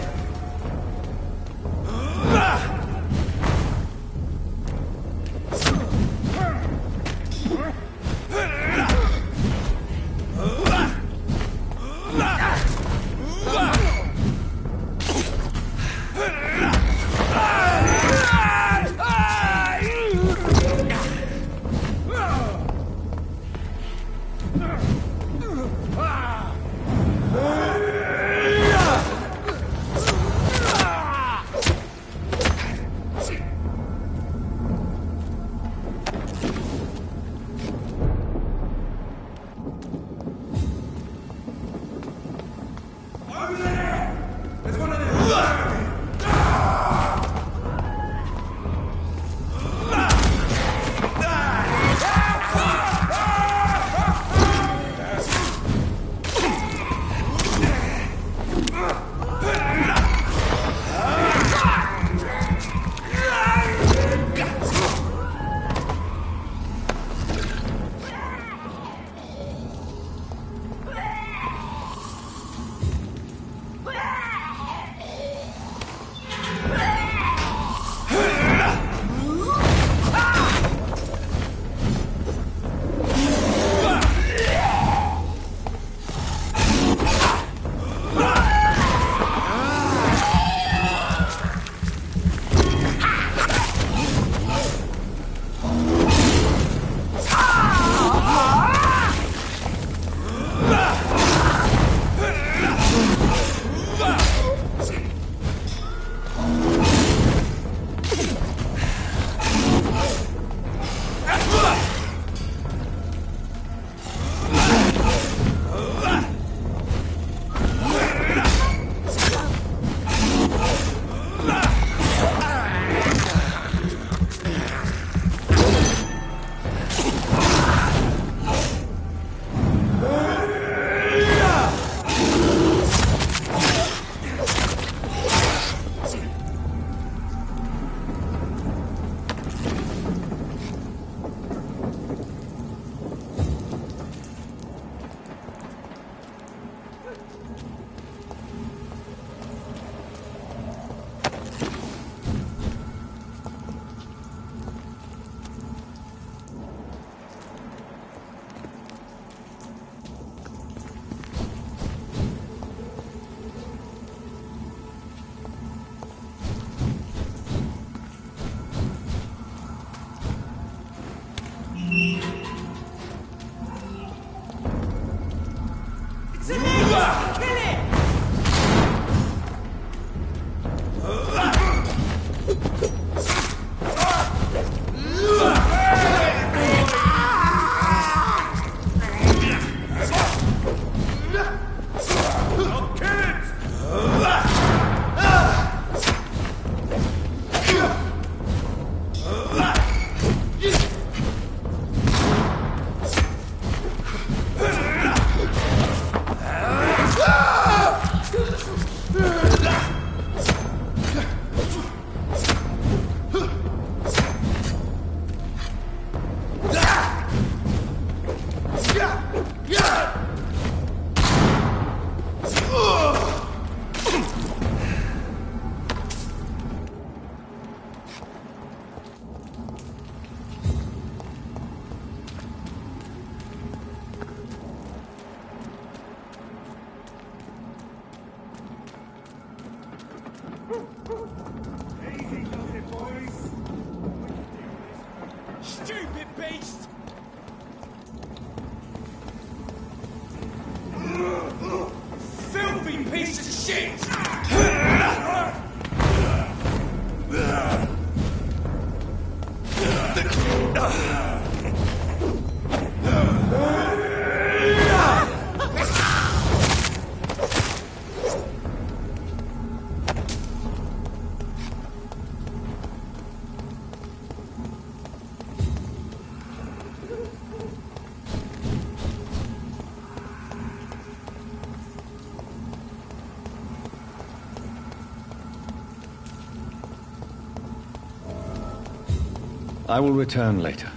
I will return later.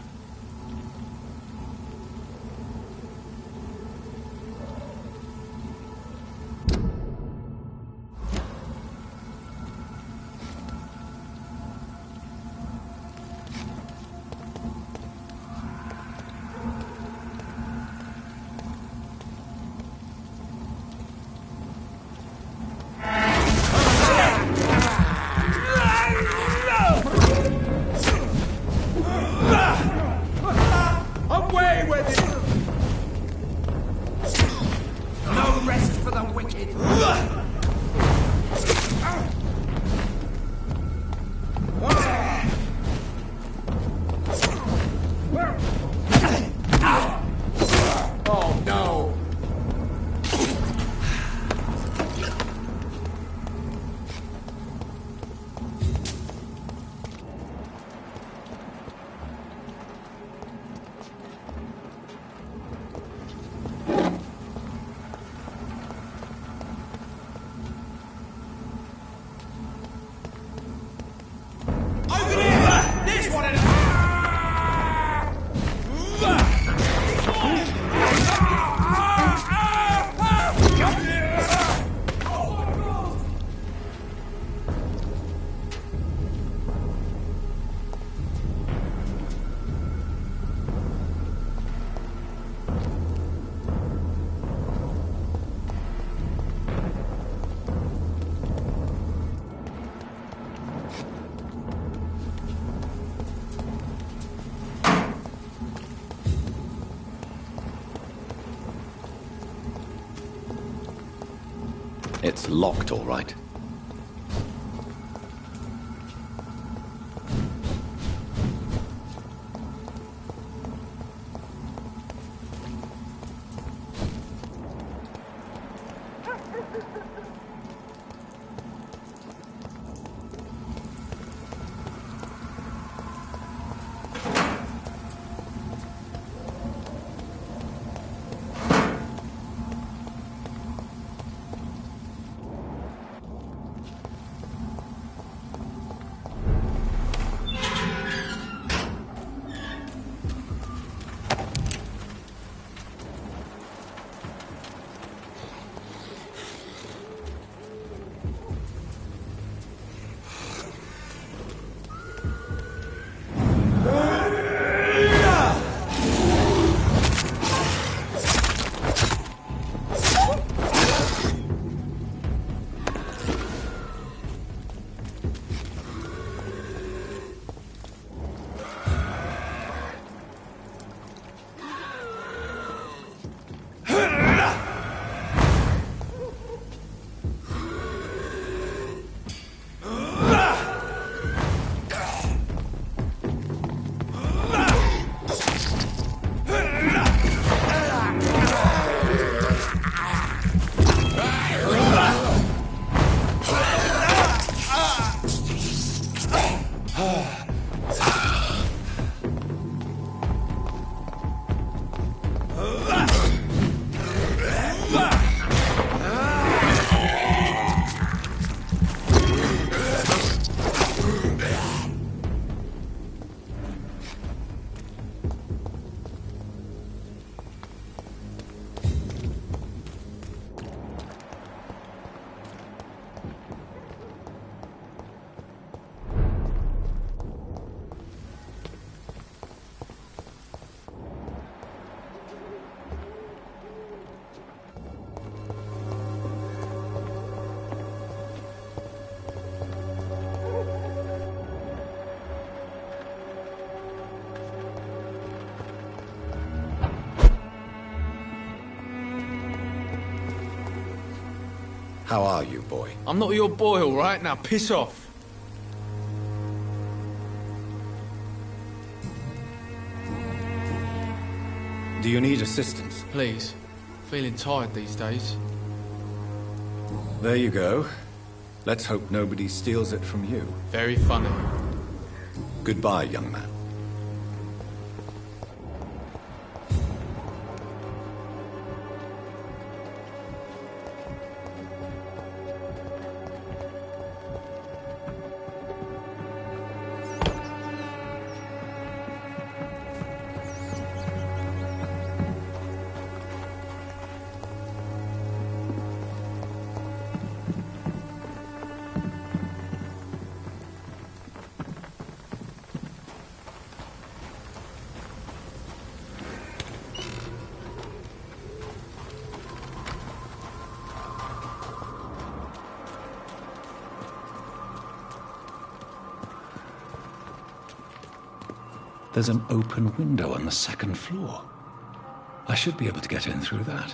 Away with it! No rest for the wicked! Oh no! Over here! This one! It's locked, all right. How are you, boy? I'm not your boy, all right? Now piss off. Do you need assistance? Please. Feeling tired these days. There you go. Let's hope nobody steals it from you. Very funny. Goodbye, young man. there's an open window on the second floor. I should be able to get in through that.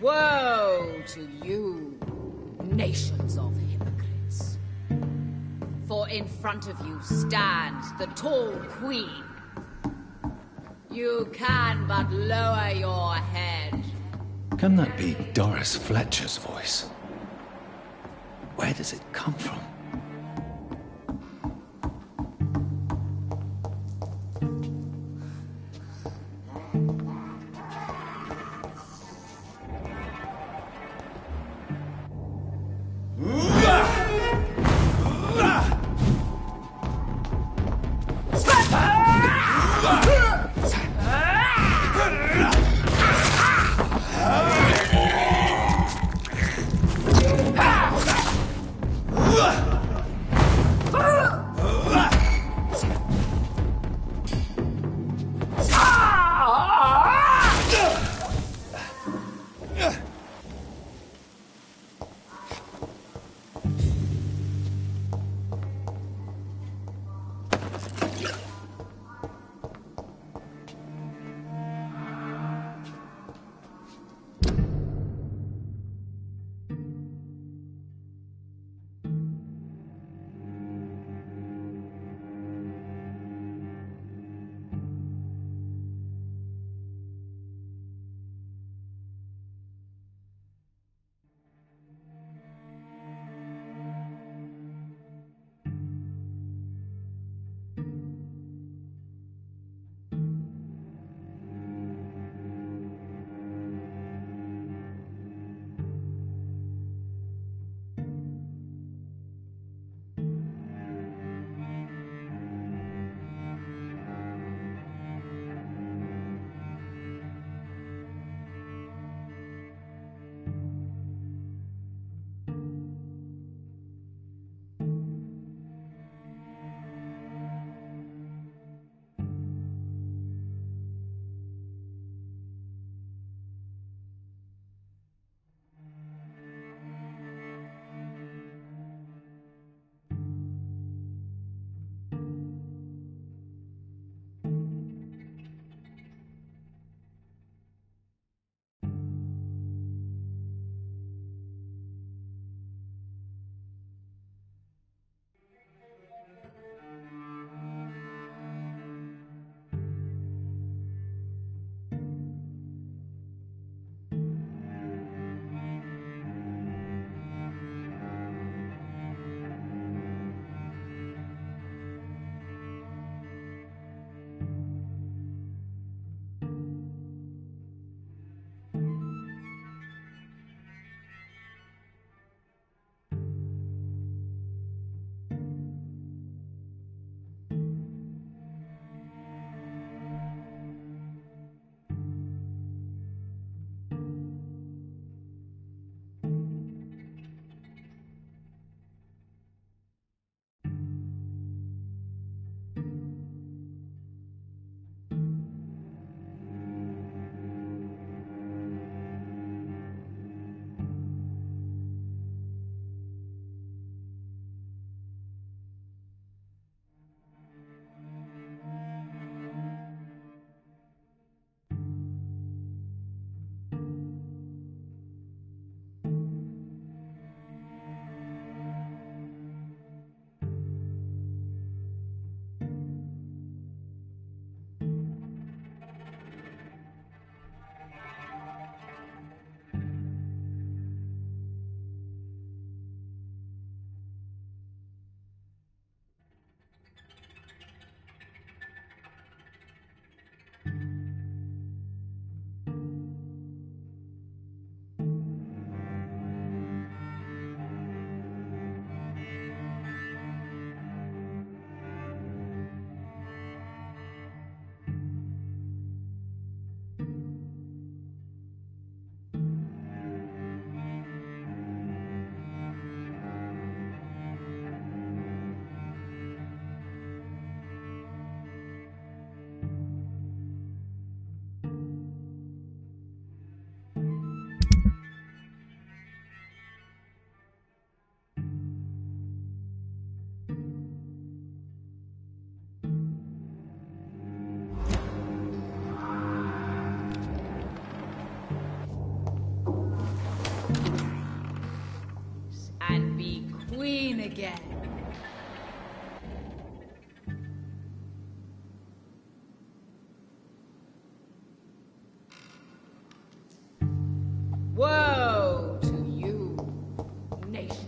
Woe to you, nations of hypocrites. For in front of you stands the tall queen. You can but lower your head. Can that be Doris Fletcher's voice? Where does it come from? Ugh! again. Woe to you, nation.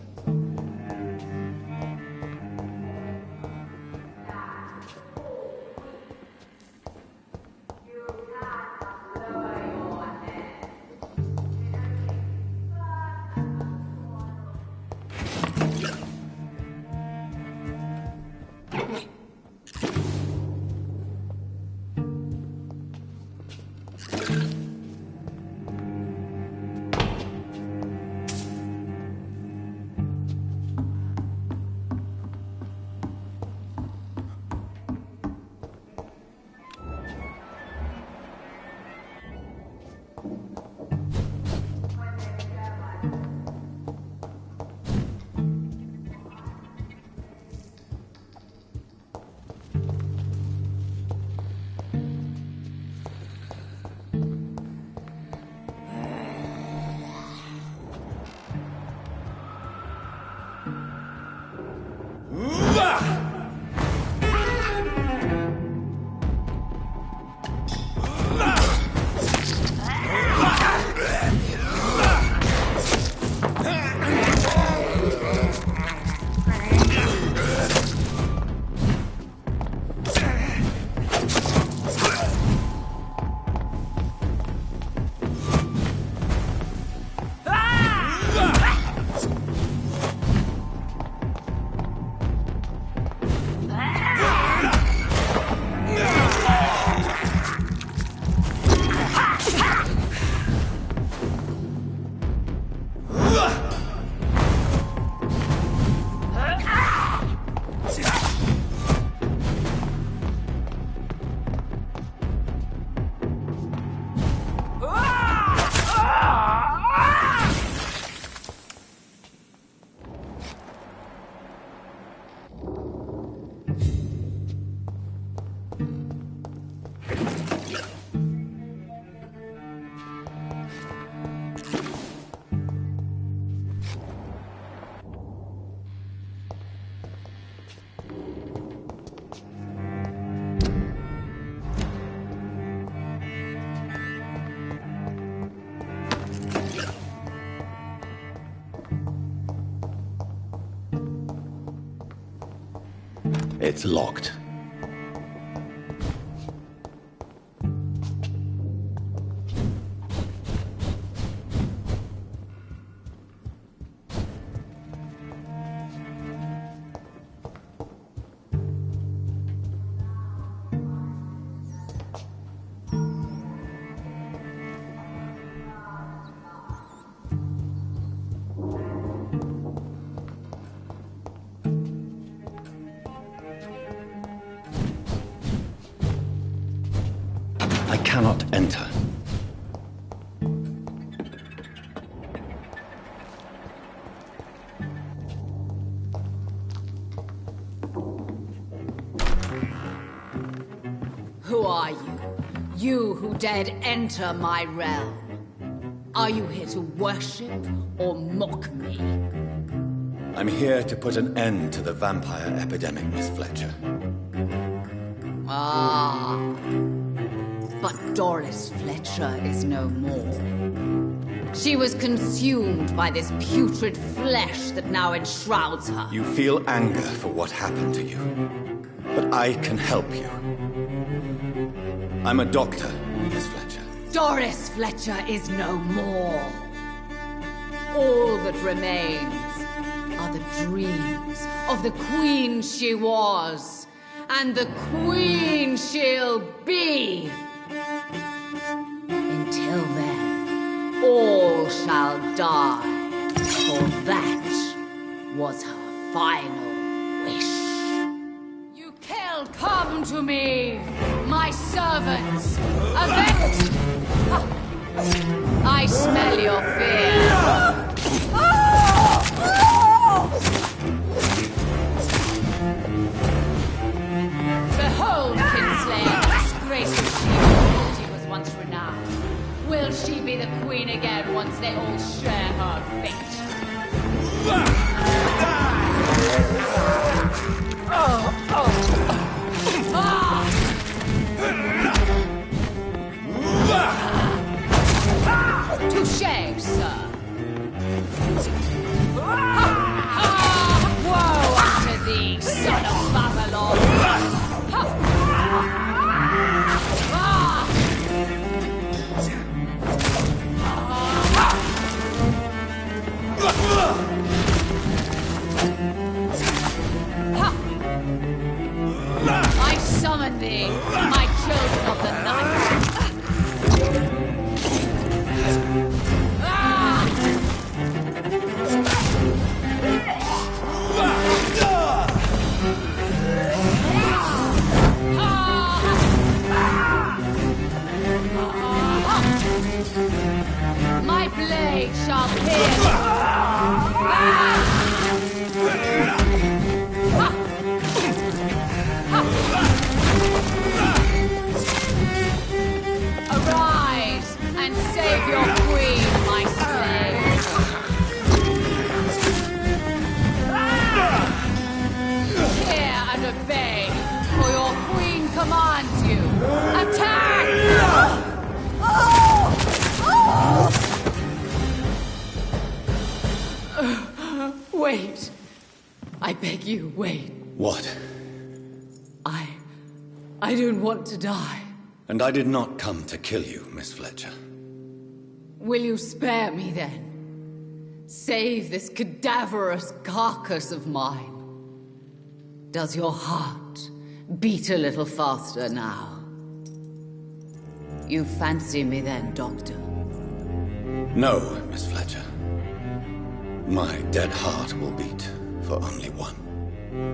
It's locked. I cannot enter. Who are you? You who dared enter my realm. Are you here to worship or mock me? I'm here to put an end to the vampire epidemic, Miss Fletcher. Ah. But Doris Fletcher is no more. She was consumed by this putrid flesh that now enshrouds her. You feel anger for what happened to you. But I can help you. I'm a doctor, Miss Fletcher. Doris Fletcher is no more. All that remains are the dreams of the queen she was, and the queen she'll be. Until then, all shall die, for that was her final wish. You killed, come to me, my servants, avenge! I smell your fear. Behold, Kinslayer, disgraceful she was once renowned. Will she be the queen again once they all share her fate? Touché, sir. Woe unto thee, son of Babylon! I summon thee, my children of the night. My blade shall pierce. Arise and save your queen, my slave. Hear and obey, for your queen commands you. Attack! Wait. I beg you, wait. What? I don't want to die. And I did not come to kill you, Miss Fletcher. Will you spare me then? Save this cadaverous carcass of mine. Does your heart beat a little faster now? You fancy me then, Doctor? No, Miss Fletcher. My dead heart will beat for only one.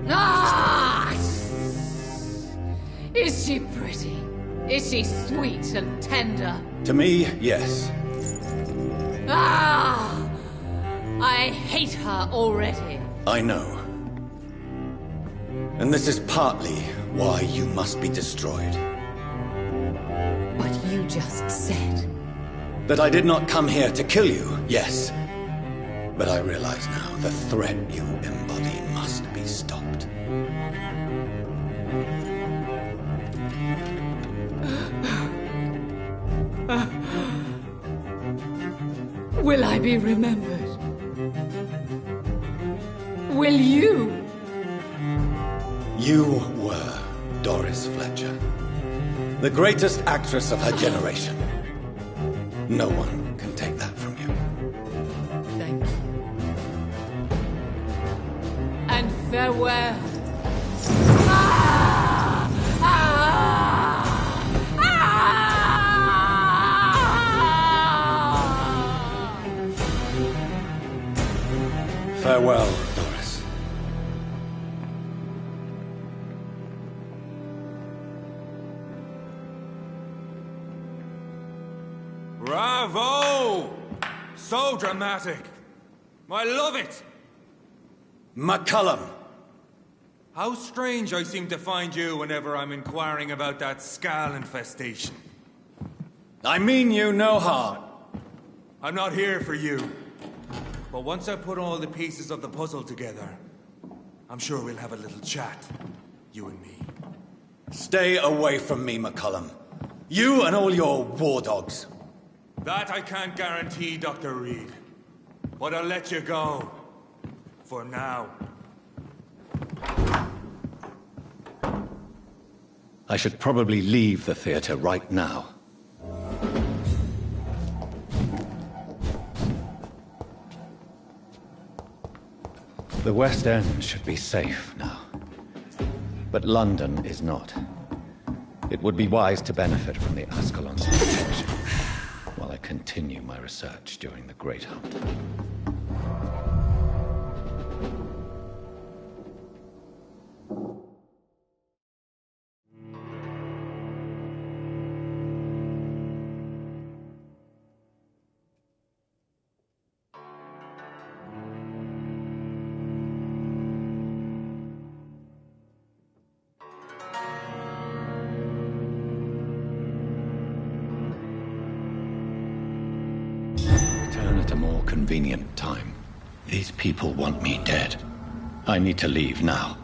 Ah! Is she pretty? Is she sweet and tender? To me, yes. Ah! I hate her already. I know. And this is partly why you must be destroyed. But you just said... That I did not come here to kill you, yes. But I realize now the threat you embody must be stopped. Will I be remembered? Will you? You were Doris Fletcher, the greatest actress of her generation. No one can take that from you. Thank you. And farewell. Ah! Ah! Ah! Farewell, Doris. Bravo! So dramatic. I love it. McCullum! How strange I seem to find you whenever I'm inquiring about that Skal infestation. I mean you no harm. I'm not here for you. But once I put all the pieces of the puzzle together, I'm sure we'll have a little chat, you and me. Stay away from me, McCullum. You and all your war dogs. That I can't guarantee, Dr. Reed. But I'll let you go. For now. I should probably leave the theater right now. The West End should be safe now. But London is not. It would be wise to benefit from the Ascalon's protection while I continue my research during the Great Hunt. Return at a more convenient time. These people want me dead. I need to leave now.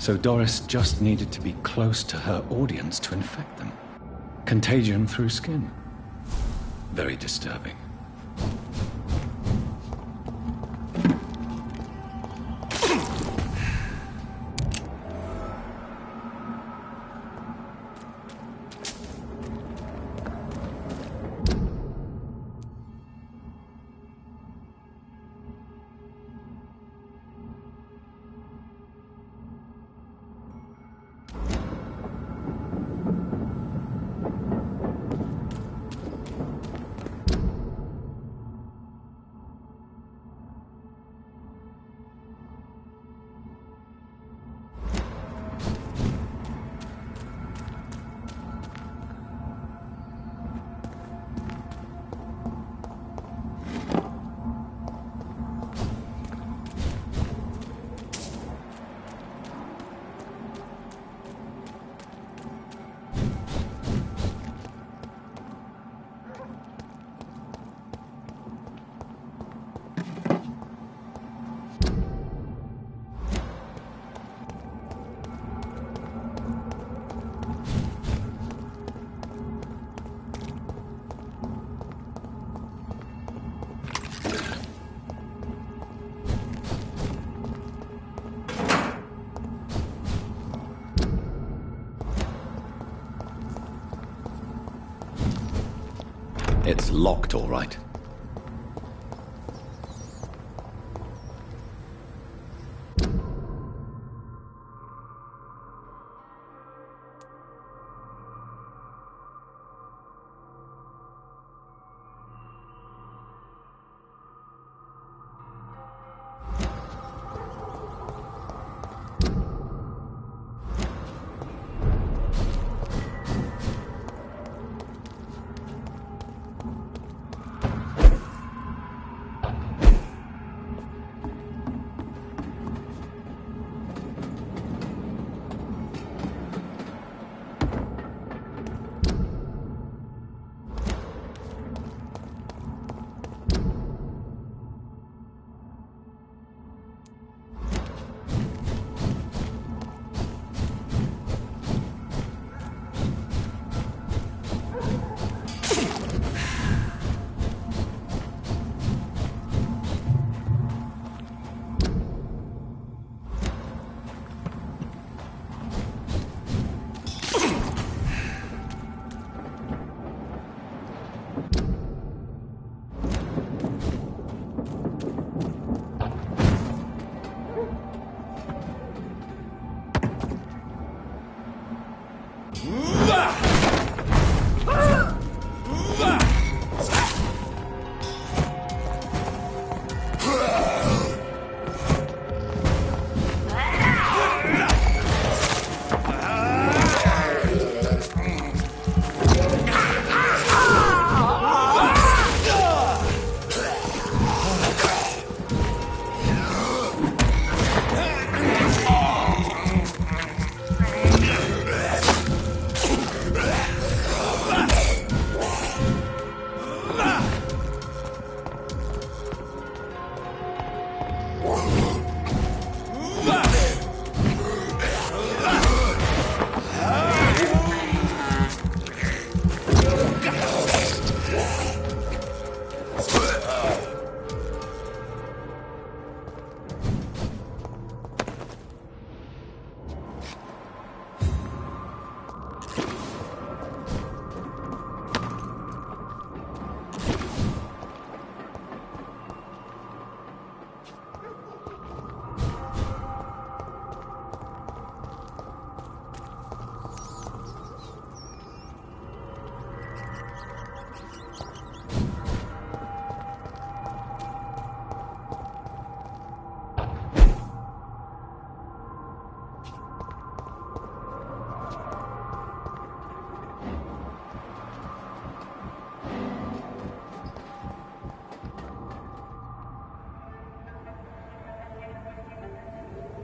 So Doris just needed to be close to her audience to infect them. Contagion through skin. Very disturbing. It's locked, all right.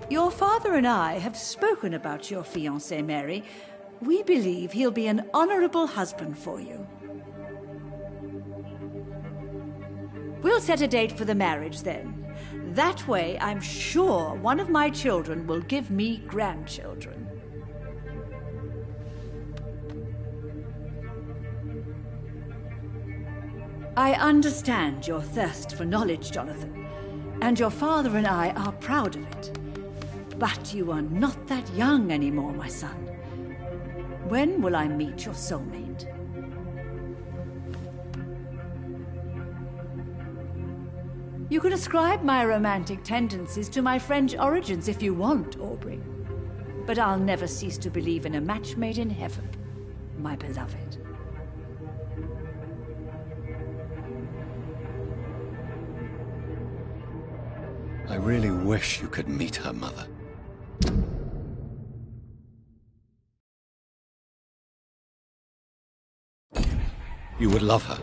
Your father and I have spoken about your fiancé, Mary. We believe he'll be an honorable husband for you. We'll set a date for the marriage then. That way, I'm sure one of my children will give me grandchildren. I understand your thirst for knowledge, Jonathan, and your father and I are proud of it. But you are not that young anymore, my son. When will I meet your soulmate? You can ascribe my romantic tendencies to my French origins if you want, Aubrey. But I'll never cease to believe in a match made in heaven, my beloved. I really wish you could meet her, Mother. You would love her.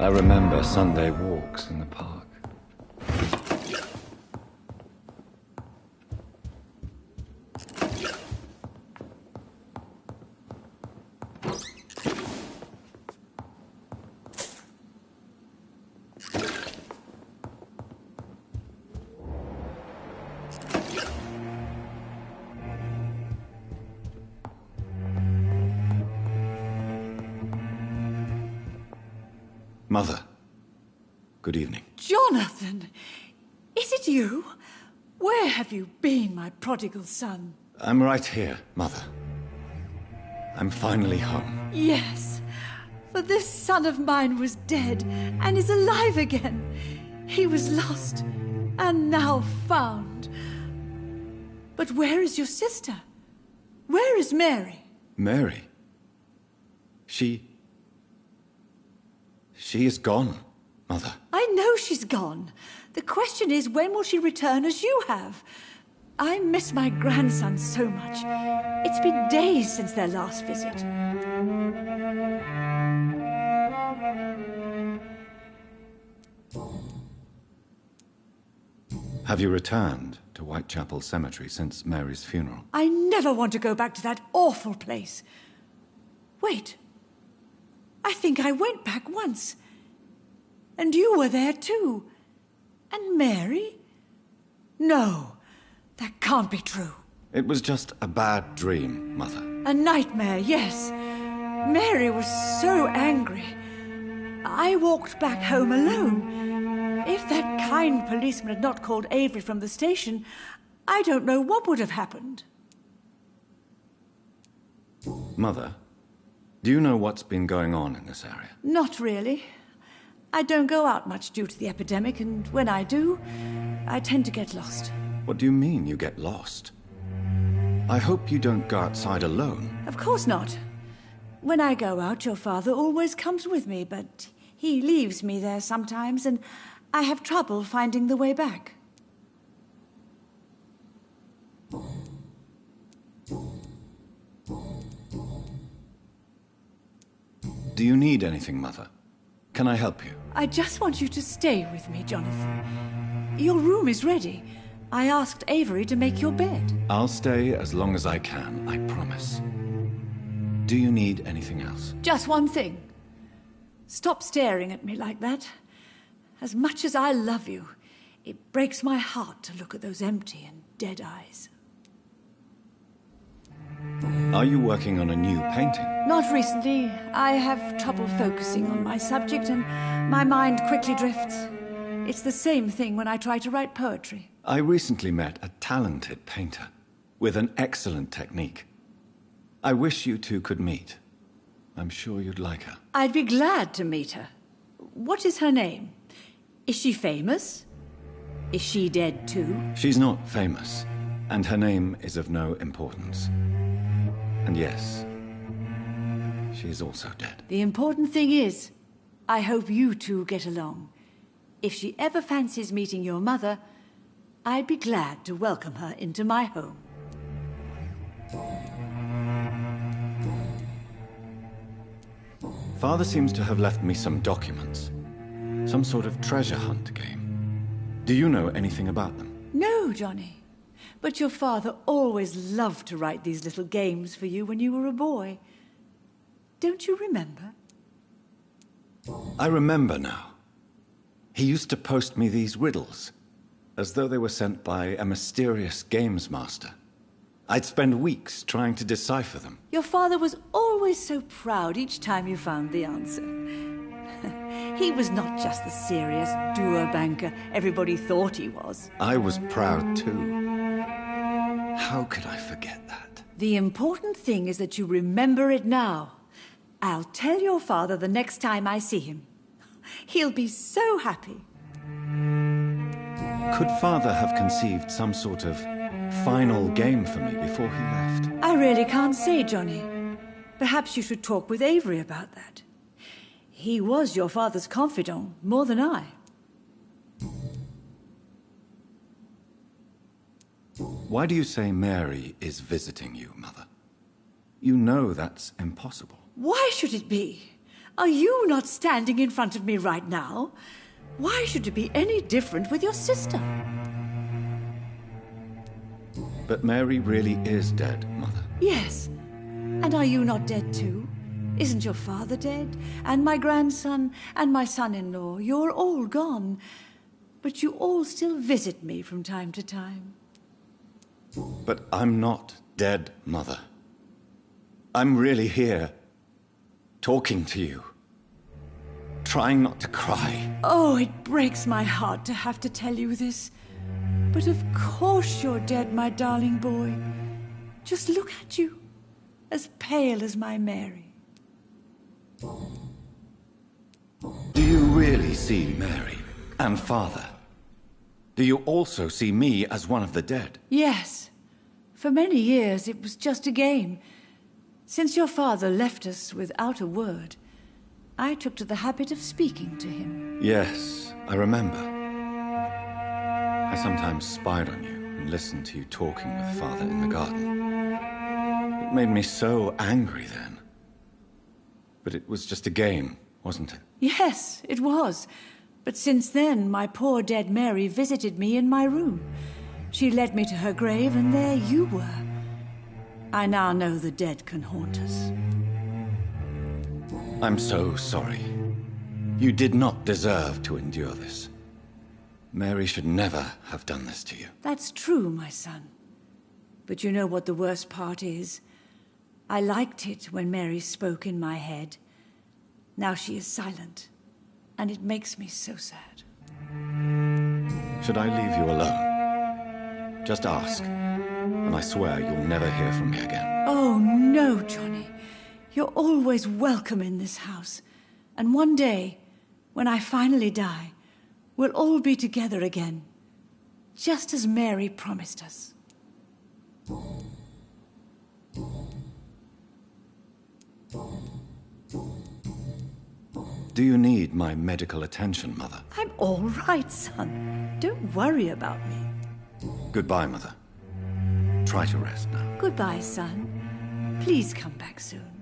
I remember Sunday walks in the park. Mother, good evening. Jonathan! Is it you? Where have you been, my prodigal son? I'm right here, Mother. I'm finally home. Yes, for this son of mine was dead and is alive again. He was lost and now found. But where is your sister? Where is Mary? Mary? She is gone, Mother. I know she's gone. The question is, when will she return as you have? I miss my grandson so much. It's been days since their last visit. Have you returned to Whitechapel Cemetery since Mary's funeral? I never want to go back to that awful place. Wait. I think I went back once. And you were there too. And Mary? No, that can't be true. It was just a bad dream, Mother. A nightmare, yes. Mary was so angry. I walked back home alone. If that kind policeman had not called Avery from the station, I don't know what would have happened. Mother, do you know what's been going on in this area? Not really. I don't go out much due to the epidemic, and when I do, I tend to get lost. What do you mean you get lost? I hope you don't go outside alone. Of course not. When I go out, your father always comes with me, but he leaves me there sometimes, and I have trouble finding the way back. Do you need anything, Mother? Can I help you? I just want you to stay with me, Jonathan. Your room is ready. I asked Avery to make your bed. I'll stay as long as I can, I promise. Do you need anything else? Just one thing. Stop staring at me like that. As much as I love you, it breaks my heart to look at those empty and dead eyes. Are you working on a new painting? Not recently. I have trouble focusing on my subject and my mind quickly drifts. It's the same thing when I try to write poetry. I recently met a talented painter with an excellent technique. I wish you two could meet. I'm sure you'd like her. I'd be glad to meet her. What is her name? Is she famous? Is she dead too? She's not famous, and her name is of no importance. And yes, she is also dead. The important thing is, I hope you two get along. If she ever fancies meeting your mother, I'd be glad to welcome her into my home. Father seems to have left me some documents. Some sort of treasure hunt game. Do you know anything about them? No, Johnny. But your father always loved to write these little games for you when you were a boy. Don't you remember? I remember now. He used to post me these riddles, as though they were sent by a mysterious games master. I'd spend weeks trying to decipher them. Your father was always so proud each time you found the answer. He was not just the serious doer banker everybody thought he was. I was proud too. How could I forget that? The important thing is that you remember it now. I'll tell your father the next time I see him. He'll be so happy. Could Father have conceived some sort of final game for me before he left? I really can't say, Johnny. Perhaps you should talk with Avery about that. He was your father's confidant, more than I. Why do you say Mary is visiting you, Mother? You know that's impossible. Why should it be? Are you not standing in front of me right now? Why should it be any different with your sister? But Mary really is dead, Mother. Yes. And are you not dead too? Isn't your father dead? And my grandson and my son-in-law? You're all gone. But you all still visit me from time to time. But I'm not dead, Mother. I'm really here, talking to you, trying not to cry. Oh, it breaks my heart to have to tell you this. But of course you're dead, my darling boy. Just look at you, as pale as my Mary. Do you really see Mary and Father? Do you also see me as one of the dead? Yes. For many years it was just a game. Since your father left us without a word, I took to the habit of speaking to him. Yes, I remember. I sometimes spied on you and listened to you talking with Father in the garden. It made me so angry then. But it was just a game, wasn't it? Yes, it was. But since then, my poor dead Mary visited me in my room. She led me to her grave, and there you were. I now know the dead can haunt us. I'm so sorry. You did not deserve to endure this. Mary should never have done this to you. That's true, my son. But you know what the worst part is? I liked it when Mary spoke in my head. Now she is silent, and it makes me so sad. Should I leave you alone? Just ask, and I swear you'll never hear from me again. Oh, no, Johnny. You're always welcome in this house. And one day, when I finally die, we'll all be together again, just as Mary promised us. Do you need my medical attention, Mother? I'm all right, son. Don't worry about me. Goodbye, Mother. Try to rest now. Goodbye, son. Please come back soon.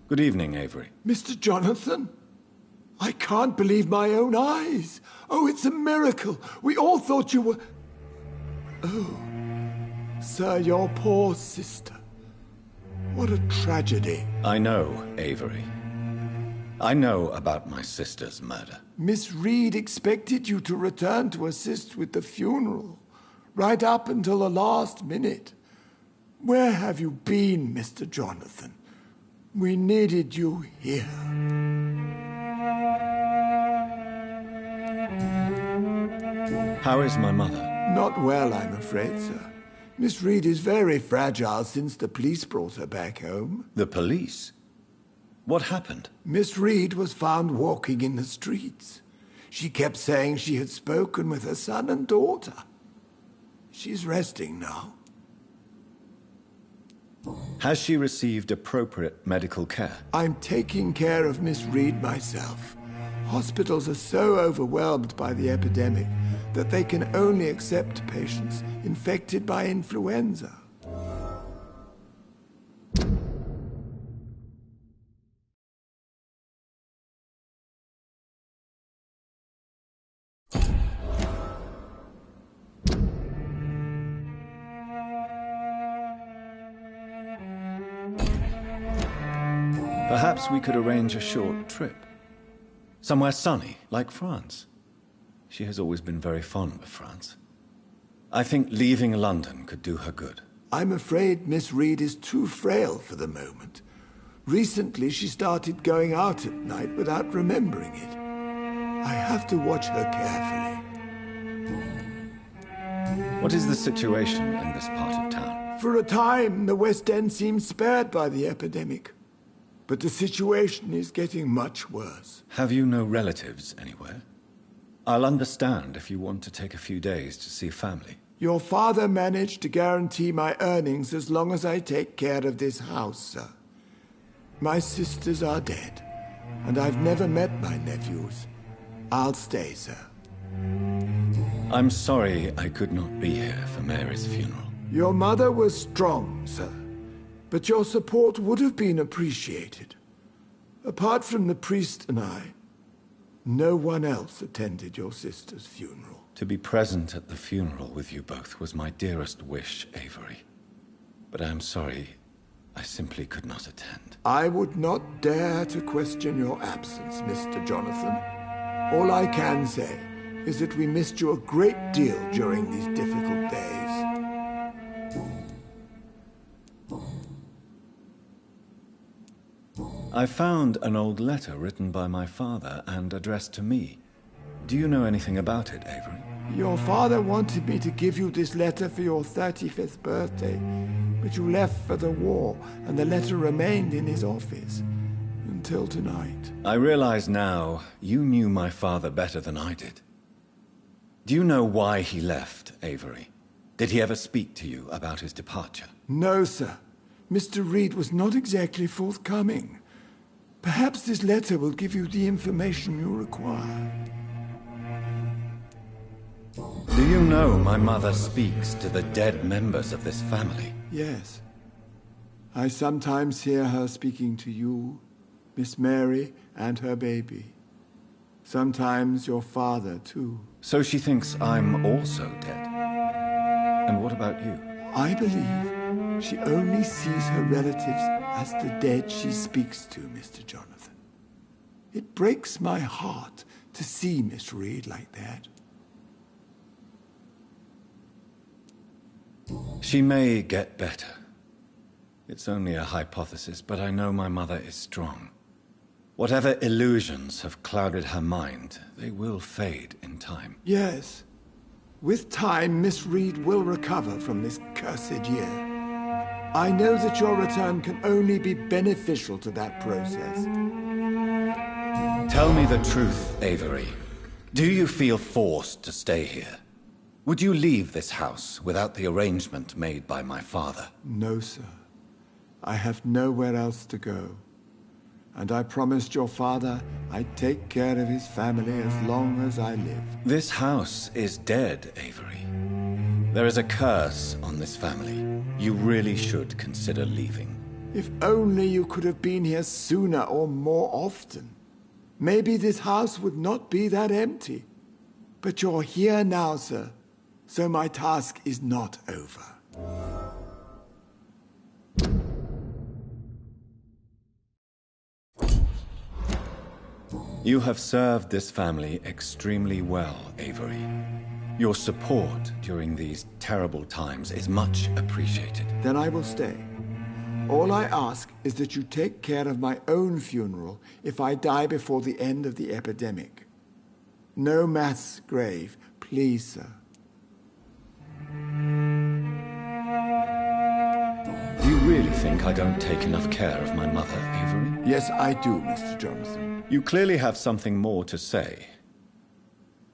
Good evening, Avery. Mr. Jonathan? I can't believe my own eyes. Oh, it's a miracle. We all thought you were... Oh, sir, your poor sister. What a tragedy. I know, Avery. I know about my sister's murder. Miss Reed expected you to return to assist with the funeral, right up until the last minute. Where have you been, Mr. Jonathan? We needed you here. How is my mother? Not well, I'm afraid, sir. Miss Reed is very fragile since the police brought her back home. The police? What happened? Miss Reed was found walking in the streets. She kept saying she had spoken with her son and daughter. She's resting now. Has she received appropriate medical care? I'm taking care of Miss Reed myself. Hospitals are so overwhelmed by the epidemic that they can only accept patients infected by influenza. Perhaps we could arrange a short trip. Somewhere sunny, like France. She has always been very fond of France. I think leaving London could do her good. I'm afraid Miss Reed is too frail for the moment. Recently, she started going out at night without remembering it. I have to watch her carefully. What is the situation in this part of town? For a time, the West End seemed spared by the epidemic. But the situation is getting much worse. Have you no relatives anywhere? I'll understand if you want to take a few days to see family. Your father managed to guarantee my earnings as long as I take care of this house, sir. My sisters are dead, and I've never met my nephews. I'll stay, sir. I'm sorry I could not be here for Mary's funeral. Your mother was strong, sir, but your support would have been appreciated. Apart from the priest and I, no one else attended your sister's funeral. To be present at the funeral with you both was my dearest wish, Avery. But I'm sorry, I simply could not attend. I would not dare to question your absence, Mr. Jonathan. All I can say is that we missed you a great deal during these difficult days. I found an old letter written by my father and addressed to me. Do you know anything about it, Avery? Your father wanted me to give you this letter for your 35th birthday, but you left for the war, and the letter remained in his office until tonight. I realize now you knew my father better than I did. Do you know why he left, Avery? Did he ever speak to you about his departure? No, sir. Mr. Reed was not exactly forthcoming. Perhaps this letter will give you the information you require. Do you know my mother speaks to the dead members of this family? Yes. I sometimes hear her speaking to you, Miss Mary, and her baby. Sometimes your father, too. So she thinks I'm also dead. And what about you? I believe she only sees her relatives as the dead she speaks to, Mr. Jonathan. It breaks my heart to see Miss Reed like that. She may get better. It's only a hypothesis, but I know my mother is strong. Whatever illusions have clouded her mind, they will fade in time. Yes. With time, Miss Reed will recover from this cursed year. I know that your return can only be beneficial to that process. Tell me the truth, Avery. Do you feel forced to stay here? Would you leave this house without the arrangement made by my father? No, sir. I have nowhere else to go. And I promised your father I'd take care of his family as long as I live. This house is dead, Avery. There is a curse on this family. You really should consider leaving. If only you could have been here sooner or more often. Maybe this house would not be that empty. But you're here now, sir. So my task is not over. You have served this family extremely well, Avery. Your support during these terrible times is much appreciated. Then I will stay. All I ask is that you take care of my own funeral if I die before the end of the epidemic. No mass grave, please, sir. Do you really think I don't take enough care of my mother, Avery? Yes, I do, Mr. Jonathan. You clearly have something more to say.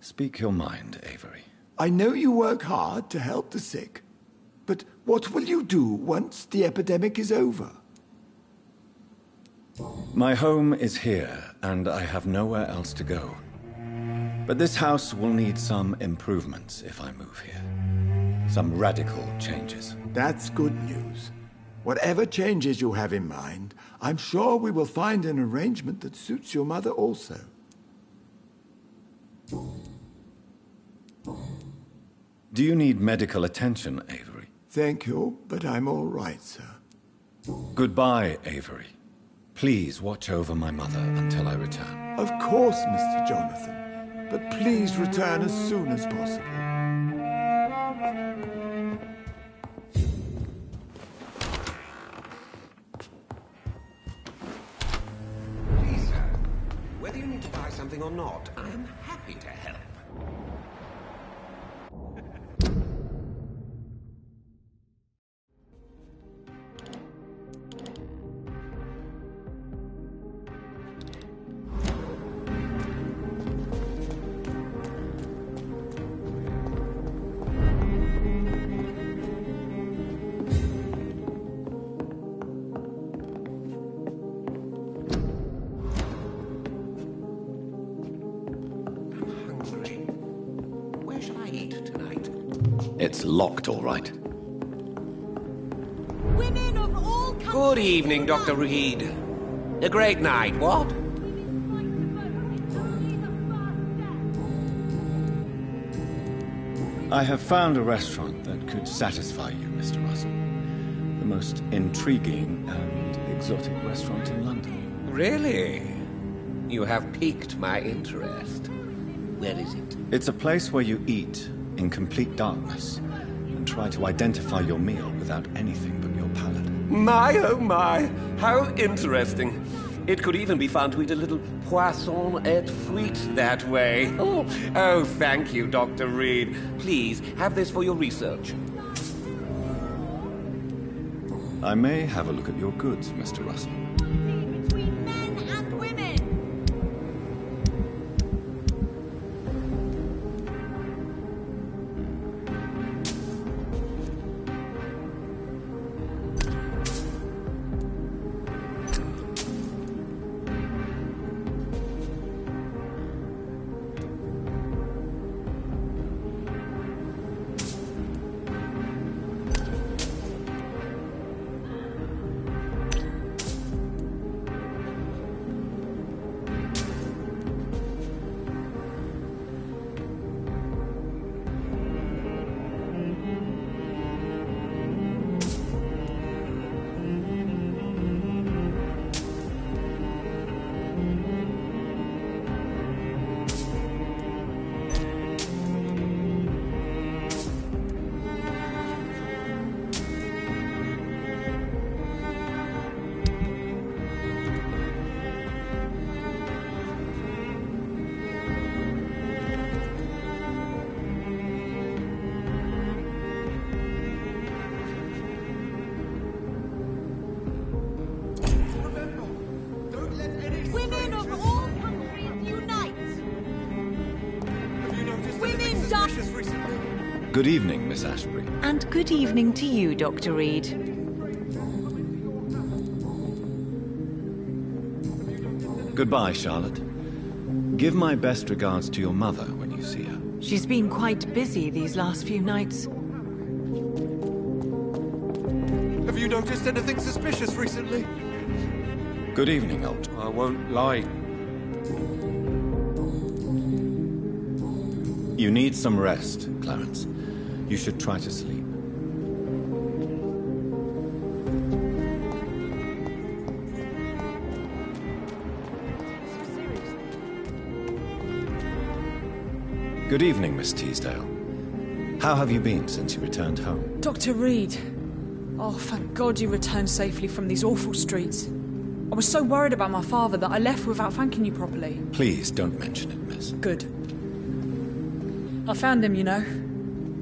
Speak your mind, Avery. I know you work hard to help the sick, but what will you do once the epidemic is over? My home is here, and I have nowhere else to go. But this house will need some improvements if I move here. Some radical changes. That's good news. Whatever changes you have in mind, I'm sure we will find an arrangement that suits your mother also. Do you need medical attention, Avery? Thank you, but I'm all right, sir. Goodbye, Avery. Please watch over my mother until I return. Of course, Mr. Jonathan. But please return as soon as possible. try something or not, I am happy to help. It's locked, all right. Women of all countries. Good evening, Dr. Reed. A great night, what? I have found a restaurant that could satisfy you, Mr. Russell. The most intriguing and exotic restaurant in London. Really? You have piqued my interest. Where is it? It's a place where you eat in complete darkness and try to identify your meal without anything but your palate. My, oh my, how interesting. It could even be fun to eat a little poisson et frites that way. Oh, thank you, Dr. Reed. Please, have this for your research. I may have a look at your goods, Mr. Russell. Between men and women. Women of all countries unite. Women dominate. Good evening, Miss Ashbury. And good evening to you, Dr. Reed. Goodbye, Charlotte. Give my best regards to your mother when you see her. She's been quite busy these last few nights. Have you noticed anything suspicious recently? Good evening, old. I won't lie. You need some rest, Clarence. You should try to sleep. Good evening, Miss Teasdale. How have you been since you returned home? Dr. Reed. Oh, thank God you returned safely from these awful streets. I was so worried about my father that I left without thanking you properly. Please don't mention it, miss. Good. I found him, you know.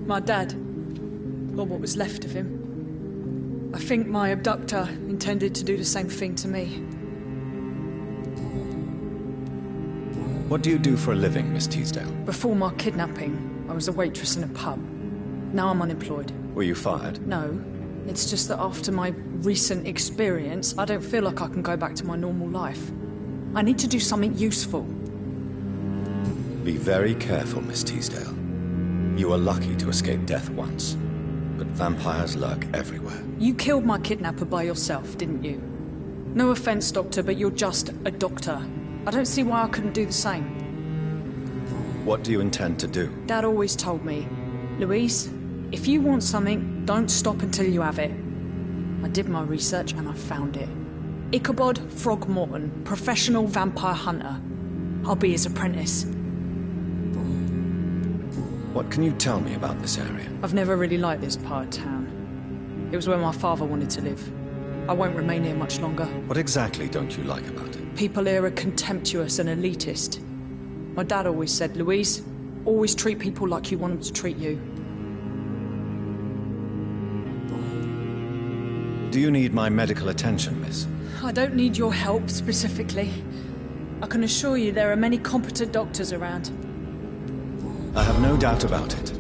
My dad. Or what was left of him. I think my abductor intended to do the same thing to me. What do you do for a living, Miss Teasdale? Before my kidnapping, I was a waitress in a pub. Now I'm unemployed. Were you fired? No. It's just that after my recent experience, I don't feel like I can go back to my normal life. I need to do something useful. Be very careful, Miss Teasdale. You were lucky to escape death once, but vampires lurk everywhere. You killed my kidnapper by yourself, didn't you? No offense, Doctor, but you're just a doctor. I don't see why I couldn't do the same. What do you intend to do? Dad always told me, Louise, if you want something, don't stop until you have it. I did my research and I found it. Ichabod Throgmorton, professional vampire hunter. I'll be his apprentice. What can you tell me about this area? I've never really liked this part of town. It was where my father wanted to live. I won't remain here much longer. What exactly don't you like about it? People here are contemptuous and elitist. My dad always said, Louise, always treat people like you want them to treat you. Do you need my medical attention, miss? I don't need your help specifically. I can assure you there are many competent doctors around. I have no doubt about it,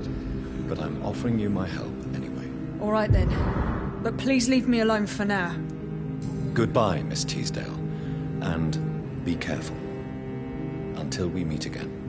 but I'm offering you my help anyway. All right then, but please leave me alone for now. Goodbye, Miss Teasdale, and be careful. Until we meet again.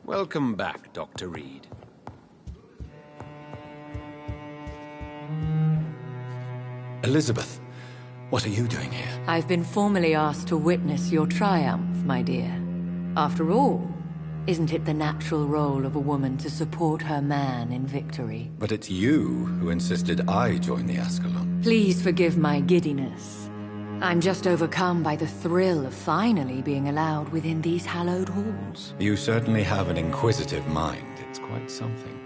Welcome back, Dr. Reed. Elizabeth, what are you doing here? I've been formally asked to witness your triumph, my dear. After all, isn't it the natural role of a woman to support her man in victory? But it's you who insisted I join the Ascalon. Please forgive my giddiness. I'm just overcome by the thrill of finally being allowed within these hallowed halls. You certainly have an inquisitive mind. It's quite something.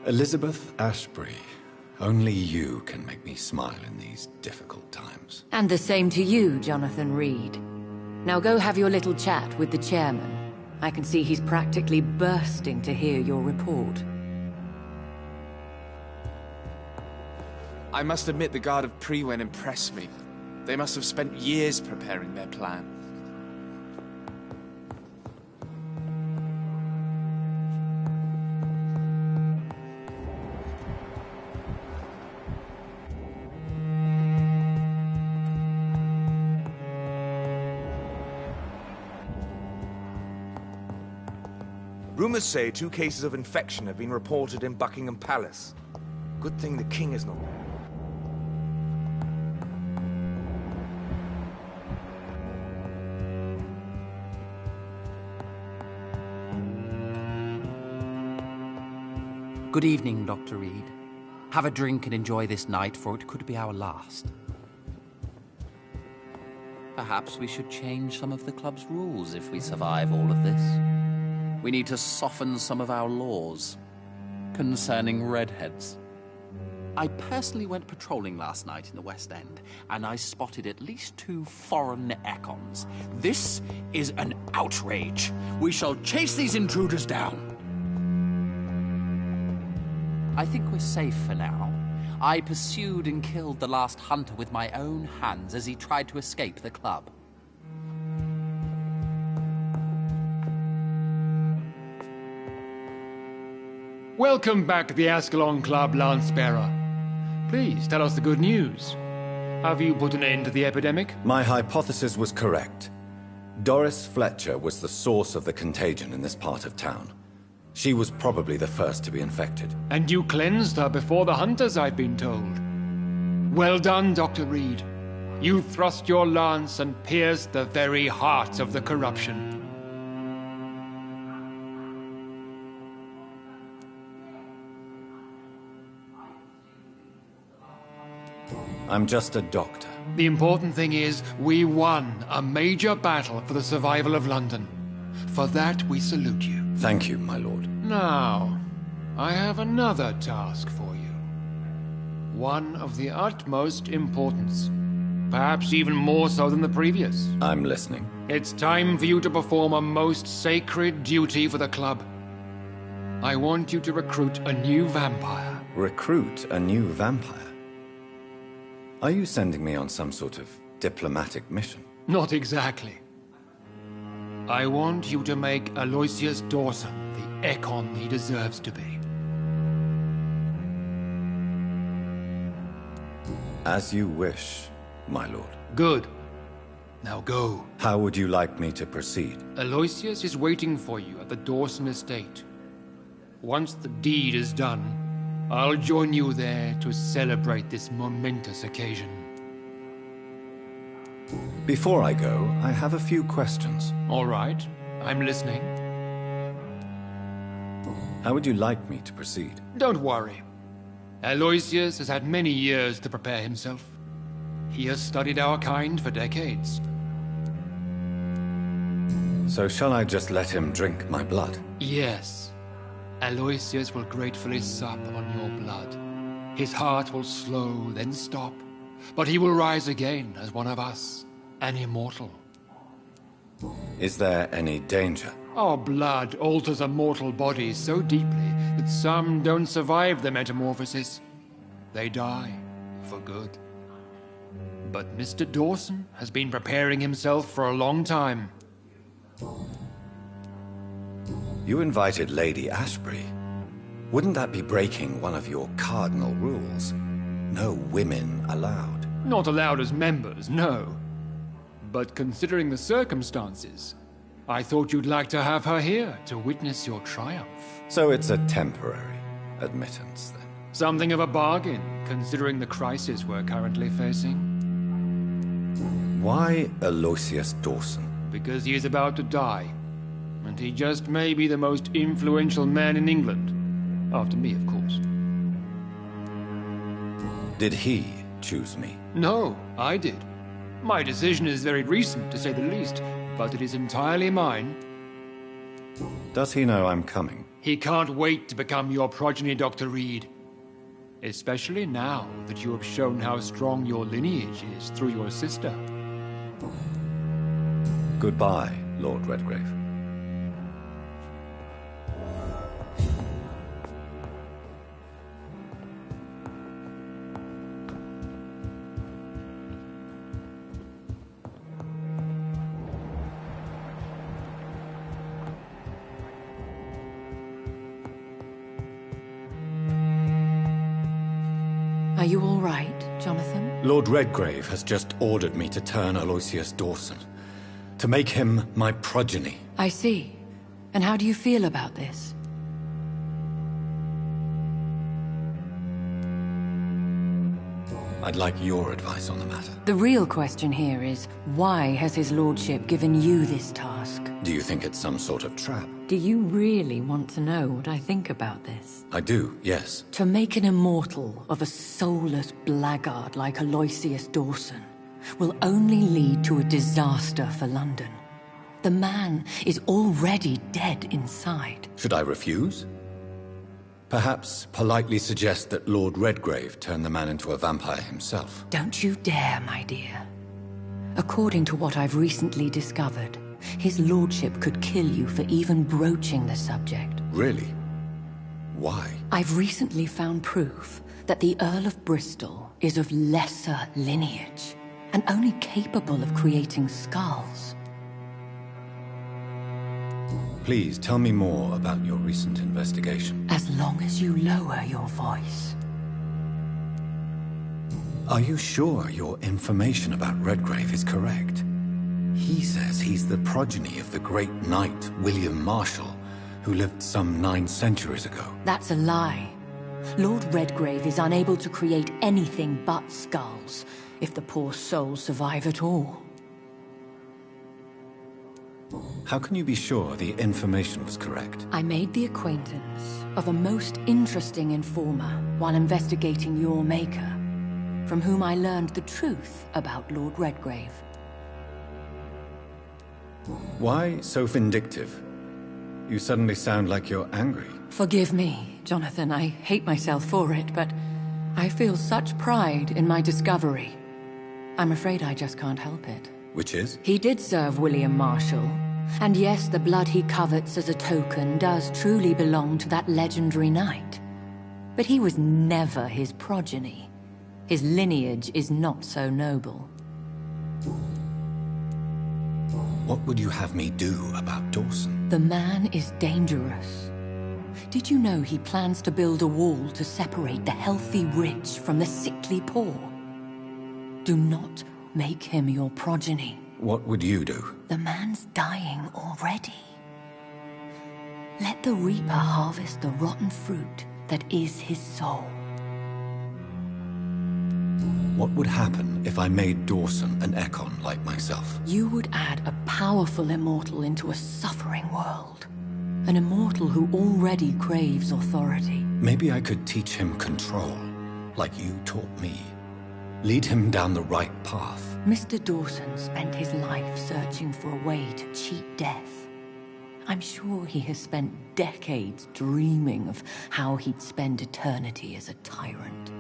Elizabeth Ashbury, only you can make me smile in these difficult times. And the same to you, Jonathan Reed. Now go have your little chat with the chairman. I can see he's practically bursting to hear your report. I must admit the Guard of Prewen impressed me. They must have spent years preparing their plan. Rumors say 2 cases of infection have been reported in Buckingham Palace. Good thing the king is not... Good evening, Dr. Reed. Have a drink and enjoy this night, for it could be our last. Perhaps we should change some of the club's rules if we survive all of this. We need to soften some of our laws concerning redheads. I personally went patrolling last night in the West End, and I spotted at least 2 foreign econs. This is an outrage. We shall chase these intruders down. I think we're safe for now. I pursued and killed the last hunter with my own hands as he tried to escape the club. Welcome back to the Ascalon Club, Lance-Bearer. Please, tell us the good news. Have you put an end to the epidemic? My hypothesis was correct. Doris Fletcher was the source of the contagion in this part of town. She was probably the first to be infected. And you cleansed her before the hunters, I've been told. Well done, Dr. Reed. You thrust your lance and pierced the very heart of the corruption. I'm just a doctor. The important thing is, we won a major battle for the survival of London. For that, we salute you. Thank you, my lord. Now, I have another task for you. One of the utmost importance. Perhaps even more so than the previous. I'm listening. It's time for you to perform a most sacred duty for the club. I want you to recruit a new vampire. Recruit a new vampire? Are you sending me on some sort of diplomatic mission? Not exactly. I want you to make Aloysius Dawson the Econ he deserves to be. As you wish, my lord. Good. Now go. How would you like me to proceed? Aloysius is waiting for you at the Dawson estate. Once the deed is done, I'll join you there to celebrate this momentous occasion. Before I go, I have a few questions. All right. I'm listening. How would you like me to proceed? Don't worry. Aloysius has had many years to prepare himself. He has studied our kind for decades. So shall I just let him drink my blood? Yes. Aloysius will gratefully sup on your blood. His heart will slow, then stop. But he will rise again as one of us, an immortal. Is there any danger? Our blood alters a mortal body so deeply that some don't survive the metamorphosis. They die for good. But Mr. Dawson has been preparing himself for a long time. You invited Lady Ashbury. Wouldn't that be breaking one of your cardinal rules? No women allowed. Not allowed as members, no. But considering the circumstances, I thought you'd like to have her here to witness your triumph. So it's a temporary admittance, then? Something of a bargain, considering the crisis we're currently facing. Why Aloysius Dawson? Because he is about to die. And he just may be the most influential man in England. After me, of course. Did he choose me? No, I did. My decision is very recent, to say the least, but it is entirely mine. Does he know I'm coming? He can't wait to become your progeny, Dr. Reed. Especially now that you have shown how strong your lineage is through your sister. Goodbye, Lord Redgrave. Are you all right, Jonathan? Lord Redgrave has just ordered me to turn Aloysius Dawson. To make him my progeny. I see. And how do you feel about this? I'd like your advice on the matter. The real question here is, why has his lordship given you this task? Do you think it's some sort of trap? Do you really want to know what I think about this? I do, yes. To make an immortal of a soulless blackguard like Aloysius Dawson will only lead to a disaster for London. The man is already dead inside. Should I refuse? Perhaps politely suggest that Lord Redgrave turn the man into a vampire himself. Don't you dare, my dear. According to what I've recently discovered, his lordship could kill you for even broaching the subject. Really? Why? I've recently found proof that the Earl of Bristol is of lesser lineage and only capable of creating skulls. Please tell me more about your recent investigation. As long as you lower your voice. Are you sure your information about Redgrave is correct? He says he's the progeny of the great knight William Marshall, who lived some 9 centuries ago. That's a lie. Lord Redgrave is unable to create anything but skulls, if the poor souls survive at all. How can you be sure the information was correct? I made the acquaintance of a most interesting informer while investigating your maker, from whom I learned the truth about Lord Redgrave. Why so vindictive? You suddenly sound like you're angry. Forgive me, Jonathan. I hate myself for it, but I feel such pride in my discovery. I'm afraid I just can't help it. Which is? He did serve William Marshall. And yes, the blood he covets as a token does truly belong to that legendary knight. But he was never his progeny. His lineage is not so noble. What would you have me do about Dawson? The man is dangerous. Did you know he plans to build a wall to separate the healthy rich from the sickly poor? Do not make him your progeny. What would you do? The man's dying already. Let the reaper harvest the rotten fruit that is his soul. What would happen if I made Dawson an Ekon like myself? You would add a powerful immortal into a suffering world. An immortal who already craves authority. Maybe I could teach him control, like you taught me. Lead him down the right path. Mr. Dawson spent his life searching for a way to cheat death. I'm sure he has spent decades dreaming of how he'd spend eternity as a tyrant.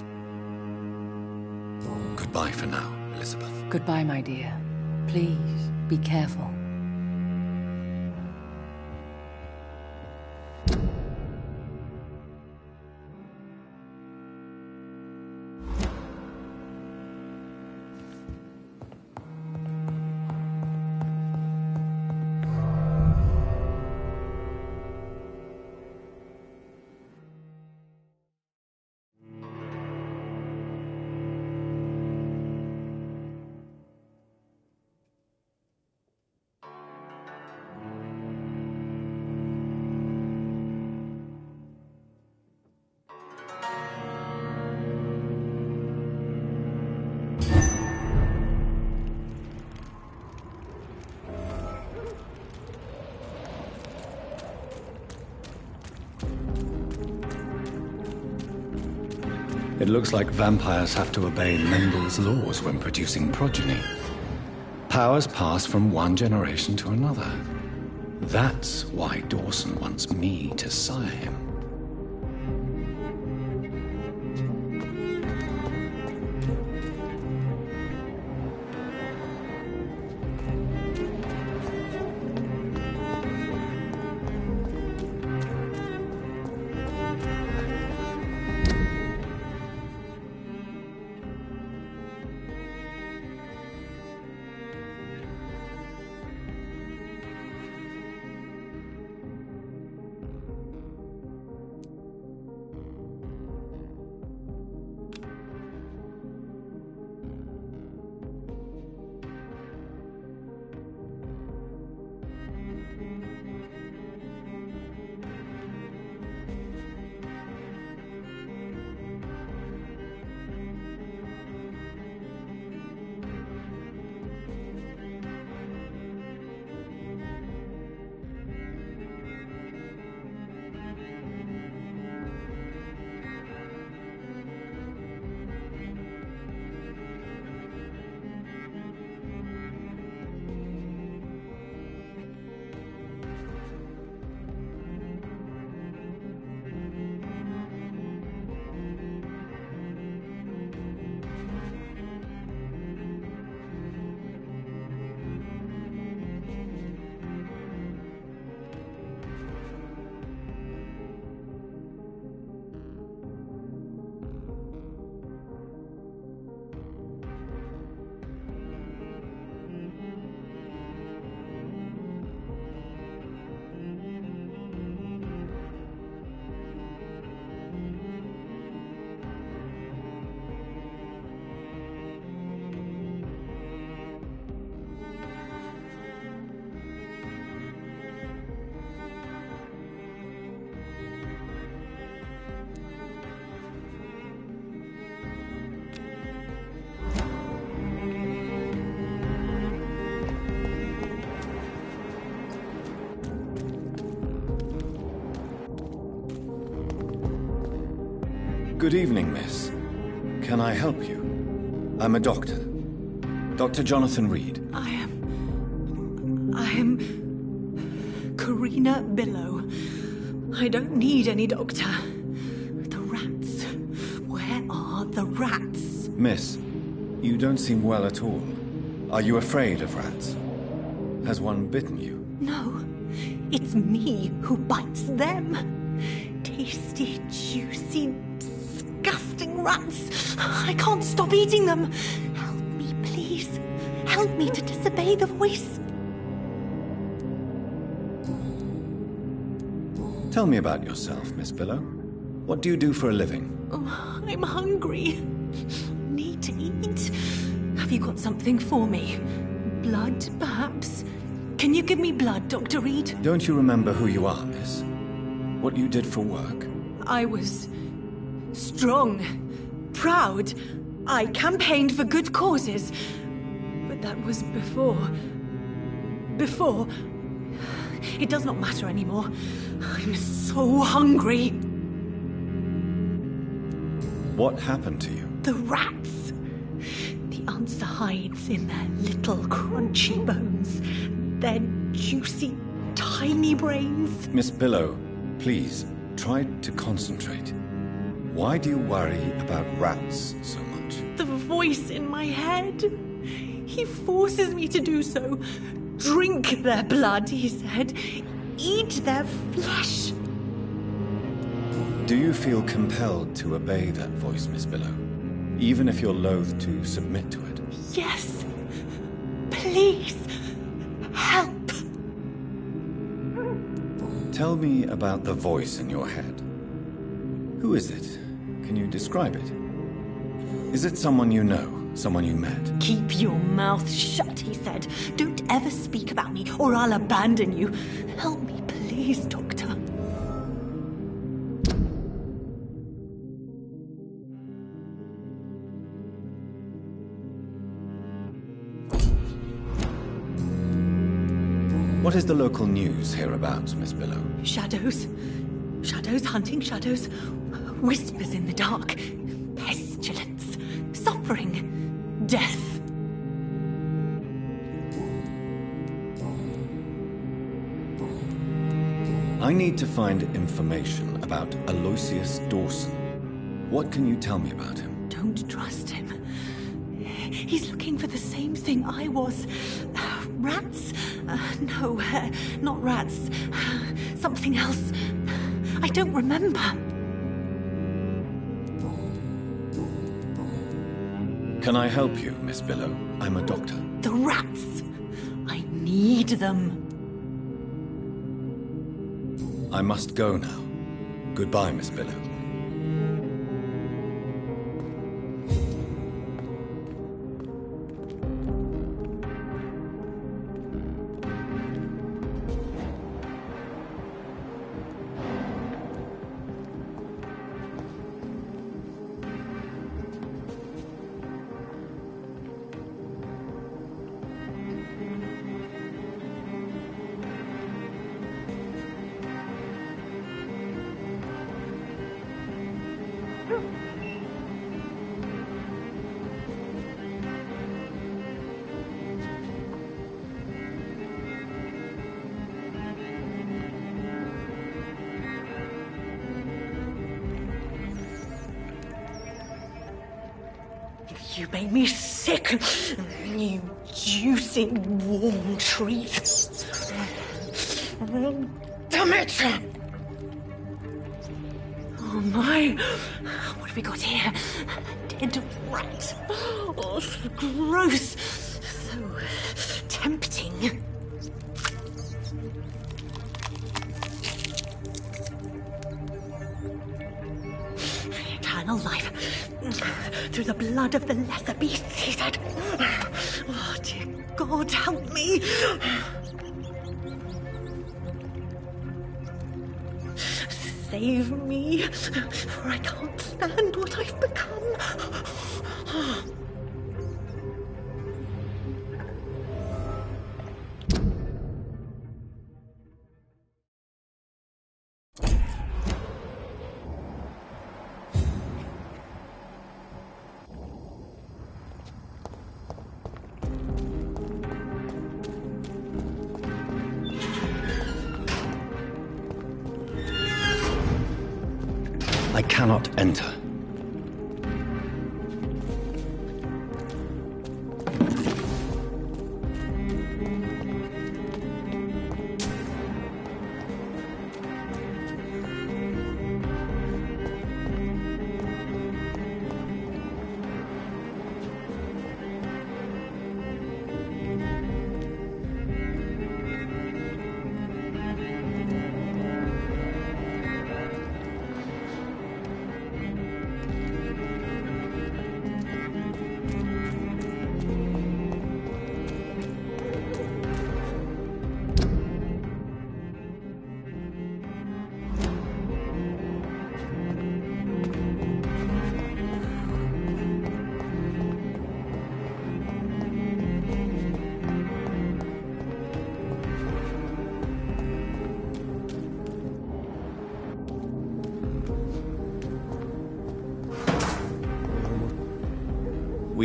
Goodbye for now, Elizabeth. Goodbye, my dear. Please, be careful. It looks like vampires have to obey Mendel's laws when producing progeny. Powers pass from one generation to another. That's why Dawson wants me to sire him. Good evening, miss. Can I help you? I'm a doctor. Dr. Jonathan Reed. I am Karina Billow. I don't need any doctor. The rats. Where are the rats? Miss, you don't seem well at all. Are you afraid of rats? Has one bitten you? No, it's me who bites them. Tasty, juicy, disgusting rats. I can't stop eating them. Help me, please. Help me to disobey the voice. Tell me about yourself, Miss Billow. What do you do for a living? Oh, I'm hungry. Need to eat. Have you got something for me? Blood, perhaps? Can you give me blood, Dr. Reed? Don't you remember who you are, miss? What you did for work? I was strong, proud, I campaigned for good causes. But that was before. Before. It does not matter anymore. I'm so hungry. What happened to you? The rats. The answer hides in their little crunchy bones. Their juicy, tiny brains. Miss Billow, please, try to concentrate. Why do you worry about rats so much? The voice in my head. He forces me to do so. Drink their blood, he said. Eat their flesh. Do you feel compelled to obey that voice, Miss Billow? Even if you're loath to submit to it? Yes. Please. Help. Tell me about the voice in your head. Who is it? Can you describe it? Is it someone you know? Someone you met? Keep your mouth shut, he said. Don't ever speak about me, or I'll abandon you. Help me, please, Doctor. What is the local news hereabouts, Miss Billow? Shadows. Shadows hunting shadows. Whispers in the dark. Pestilence. Suffering. Death. I need to find information about Aloysius Dawson. What can you tell me about him? Don't trust him. He's looking for the same thing I was. Rats? No, not rats. Something else. I don't remember. Can I help you, Miss Billow? I'm a doctor. The rats. I need them. I must go now. Goodbye, Miss Billow. You made me sick, you juicy, warm treat. Damn it! Oh my! What have we got here? Dead rat. Oh, so gross. So tempting. Eternal life. Through the blood of the lesser beasts, he said. Oh, dear God, help me. Save me, for I can't stand what I've become. I cannot enter.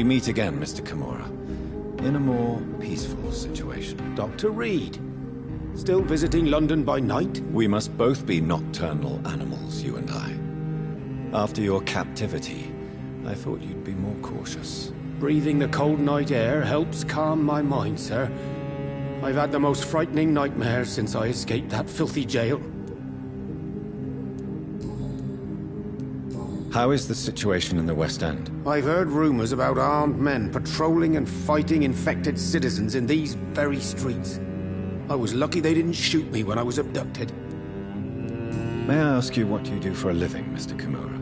We meet again, Mr. Kimura, in a more peaceful situation. Dr. Reed, still visiting London by night? We must both be nocturnal animals, you and I. After your captivity, I thought you'd be more cautious. Breathing the cold night air helps calm my mind, sir. I've had the most frightening nightmares since I escaped that filthy jail. How is the situation in the West End? I've heard rumors about armed men patrolling and fighting infected citizens in these very streets. I was lucky they didn't shoot me when I was abducted. May I ask you what you do for a living, Mr. Kimura?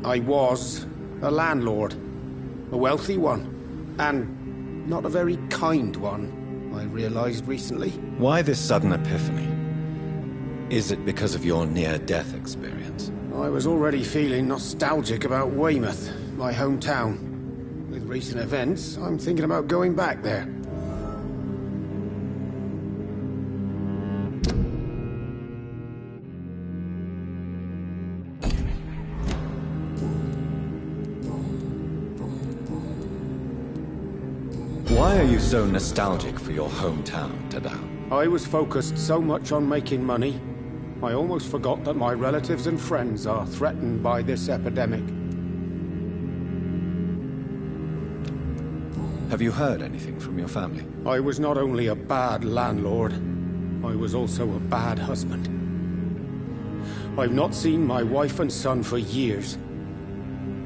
I was a landlord. A wealthy one. And not a very kind one, I realized recently. Why this sudden epiphany? Is it because of your near-death experience? I was already feeling nostalgic about Weymouth, my hometown. With recent events, I'm thinking about going back there. Why are you so nostalgic for your hometown, Tadao? I was focused so much on making money, I almost forgot that my relatives and friends are threatened by this epidemic. Have you heard anything from your family? I was not only a bad landlord, I was also a bad husband. I've not seen my wife and son for years.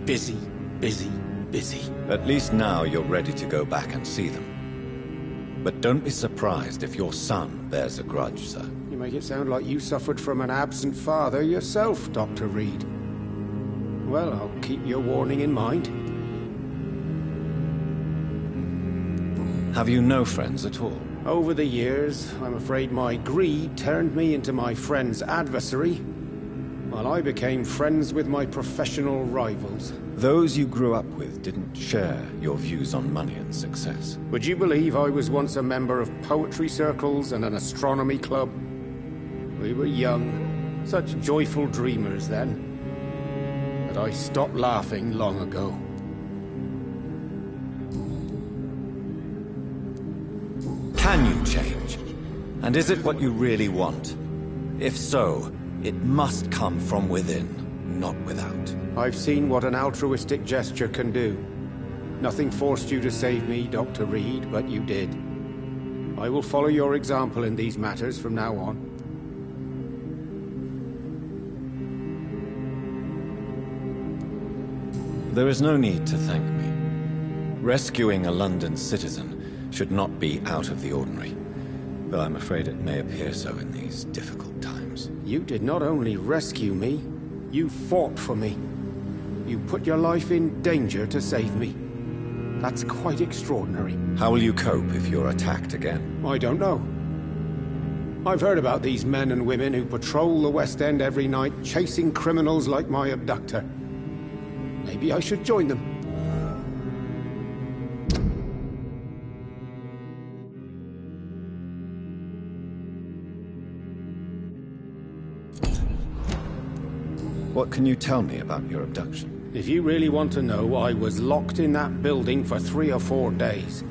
Busy, busy, busy. At least now you're ready to go back and see them. But don't be surprised if your son bears a grudge, sir. You make it sound like you suffered from an absent father yourself, Dr. Reed. Well, I'll keep your warning in mind. Have you no friends at all? Over the years, I'm afraid my greed turned me into my friend's adversary, while I became friends with my professional rivals. Those you grew up with didn't share your views on money and success. Would you believe I was once a member of poetry circles and an astronomy club? We were young, such joyful dreamers then. But I stopped laughing long ago. Can you change? And is it what you really want? If so, it must come from within, not without. I've seen what an altruistic gesture can do. Nothing forced you to save me, Dr. Reed, but you did. I will follow your example in these matters from now on. There is no need to thank me. Rescuing a London citizen should not be out of the ordinary, though I'm afraid it may appear so in these difficult times. You did not only rescue me, you fought for me. You put your life in danger to save me. That's quite extraordinary. How will you cope if you're attacked again? I don't know. I've heard about these men and women who patrol the West End every night, chasing criminals like my abductor. Maybe I should join them. What can you tell me about your abduction? If you really want to know, I was locked in that building for 3 or 4 days.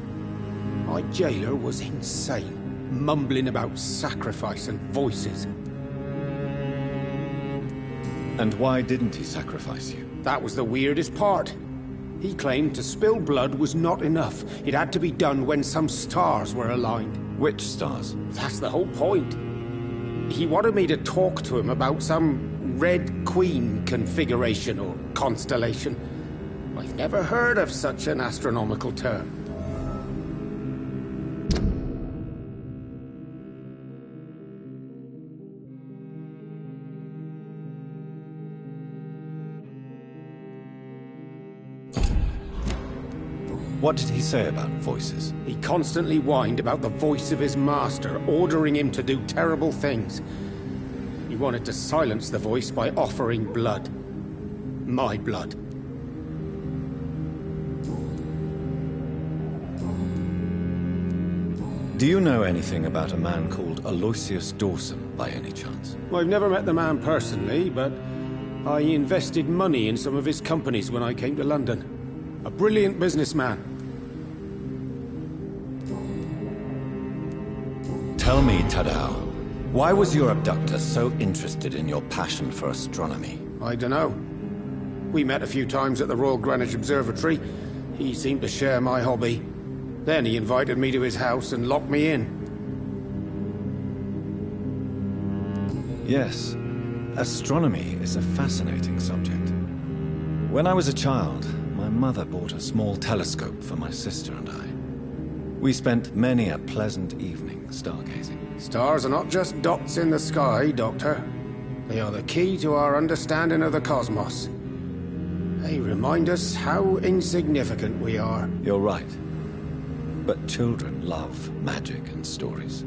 My jailer was insane, mumbling about sacrifice and voices. And why didn't he sacrifice you? That was the weirdest part. He claimed to spill blood was not enough. It had to be done when some stars were aligned. Which stars? That's the whole point. He wanted me to talk to him about some Red Queen configuration or constellation. I've never heard of such an astronomical term. What did he say about voices? He constantly whined about the voice of his master, ordering him to do terrible things. He wanted to silence the voice by offering blood. My blood. Do you know anything about a man called Aloysius Dawson, by any chance? I've never met the man personally, but I invested money in some of his companies when I came to London. A brilliant businessman. Tell me, Tadao, why was your abductor so interested in your passion for astronomy? I dunno. We met a few times at the Royal Greenwich Observatory. He seemed to share my hobby. Then he invited me to his house and locked me in. Yes, astronomy is a fascinating subject. When I was a child, my mother bought a small telescope for my sister and I. We spent many a pleasant evening stargazing. Stars are not just dots in the sky, Doctor. They are the key to our understanding of the cosmos. They remind us how insignificant we are. You're right. But children love magic and stories.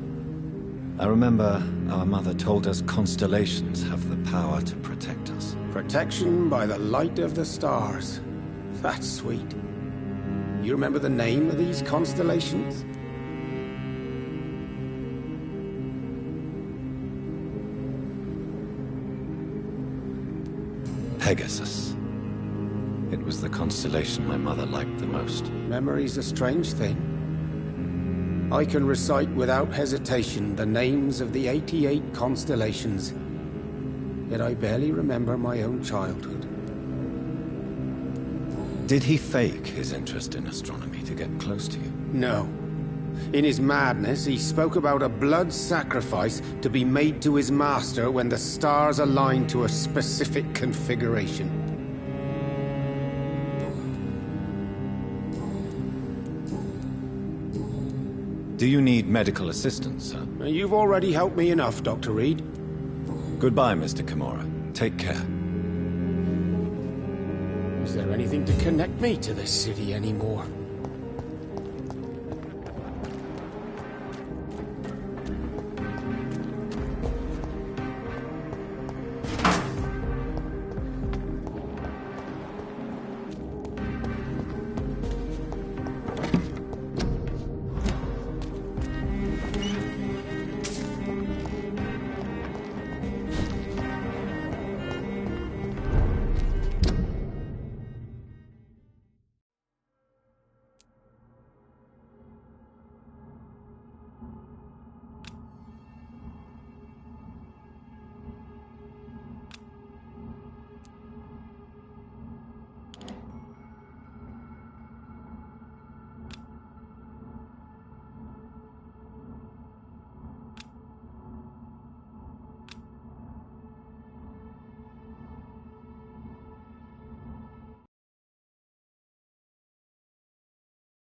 I remember our mother told us constellations have the power to protect us. Protection by the light of the stars. That's sweet. You remember the name of these constellations? Pegasus. It was the constellation my mother liked the most. Memory's a strange thing. I can recite without hesitation the names of the 88 constellations. Yet I barely remember my own childhood. Did he fake his interest in astronomy to get close to you? No. In his madness, he spoke about a blood sacrifice to be made to his master when the stars aligned to a specific configuration. Do you need medical assistance, sir? You've already helped me enough, Dr. Reed. Goodbye, Mr. Kimura. Take care. Is there anything to connect me to this city anymore?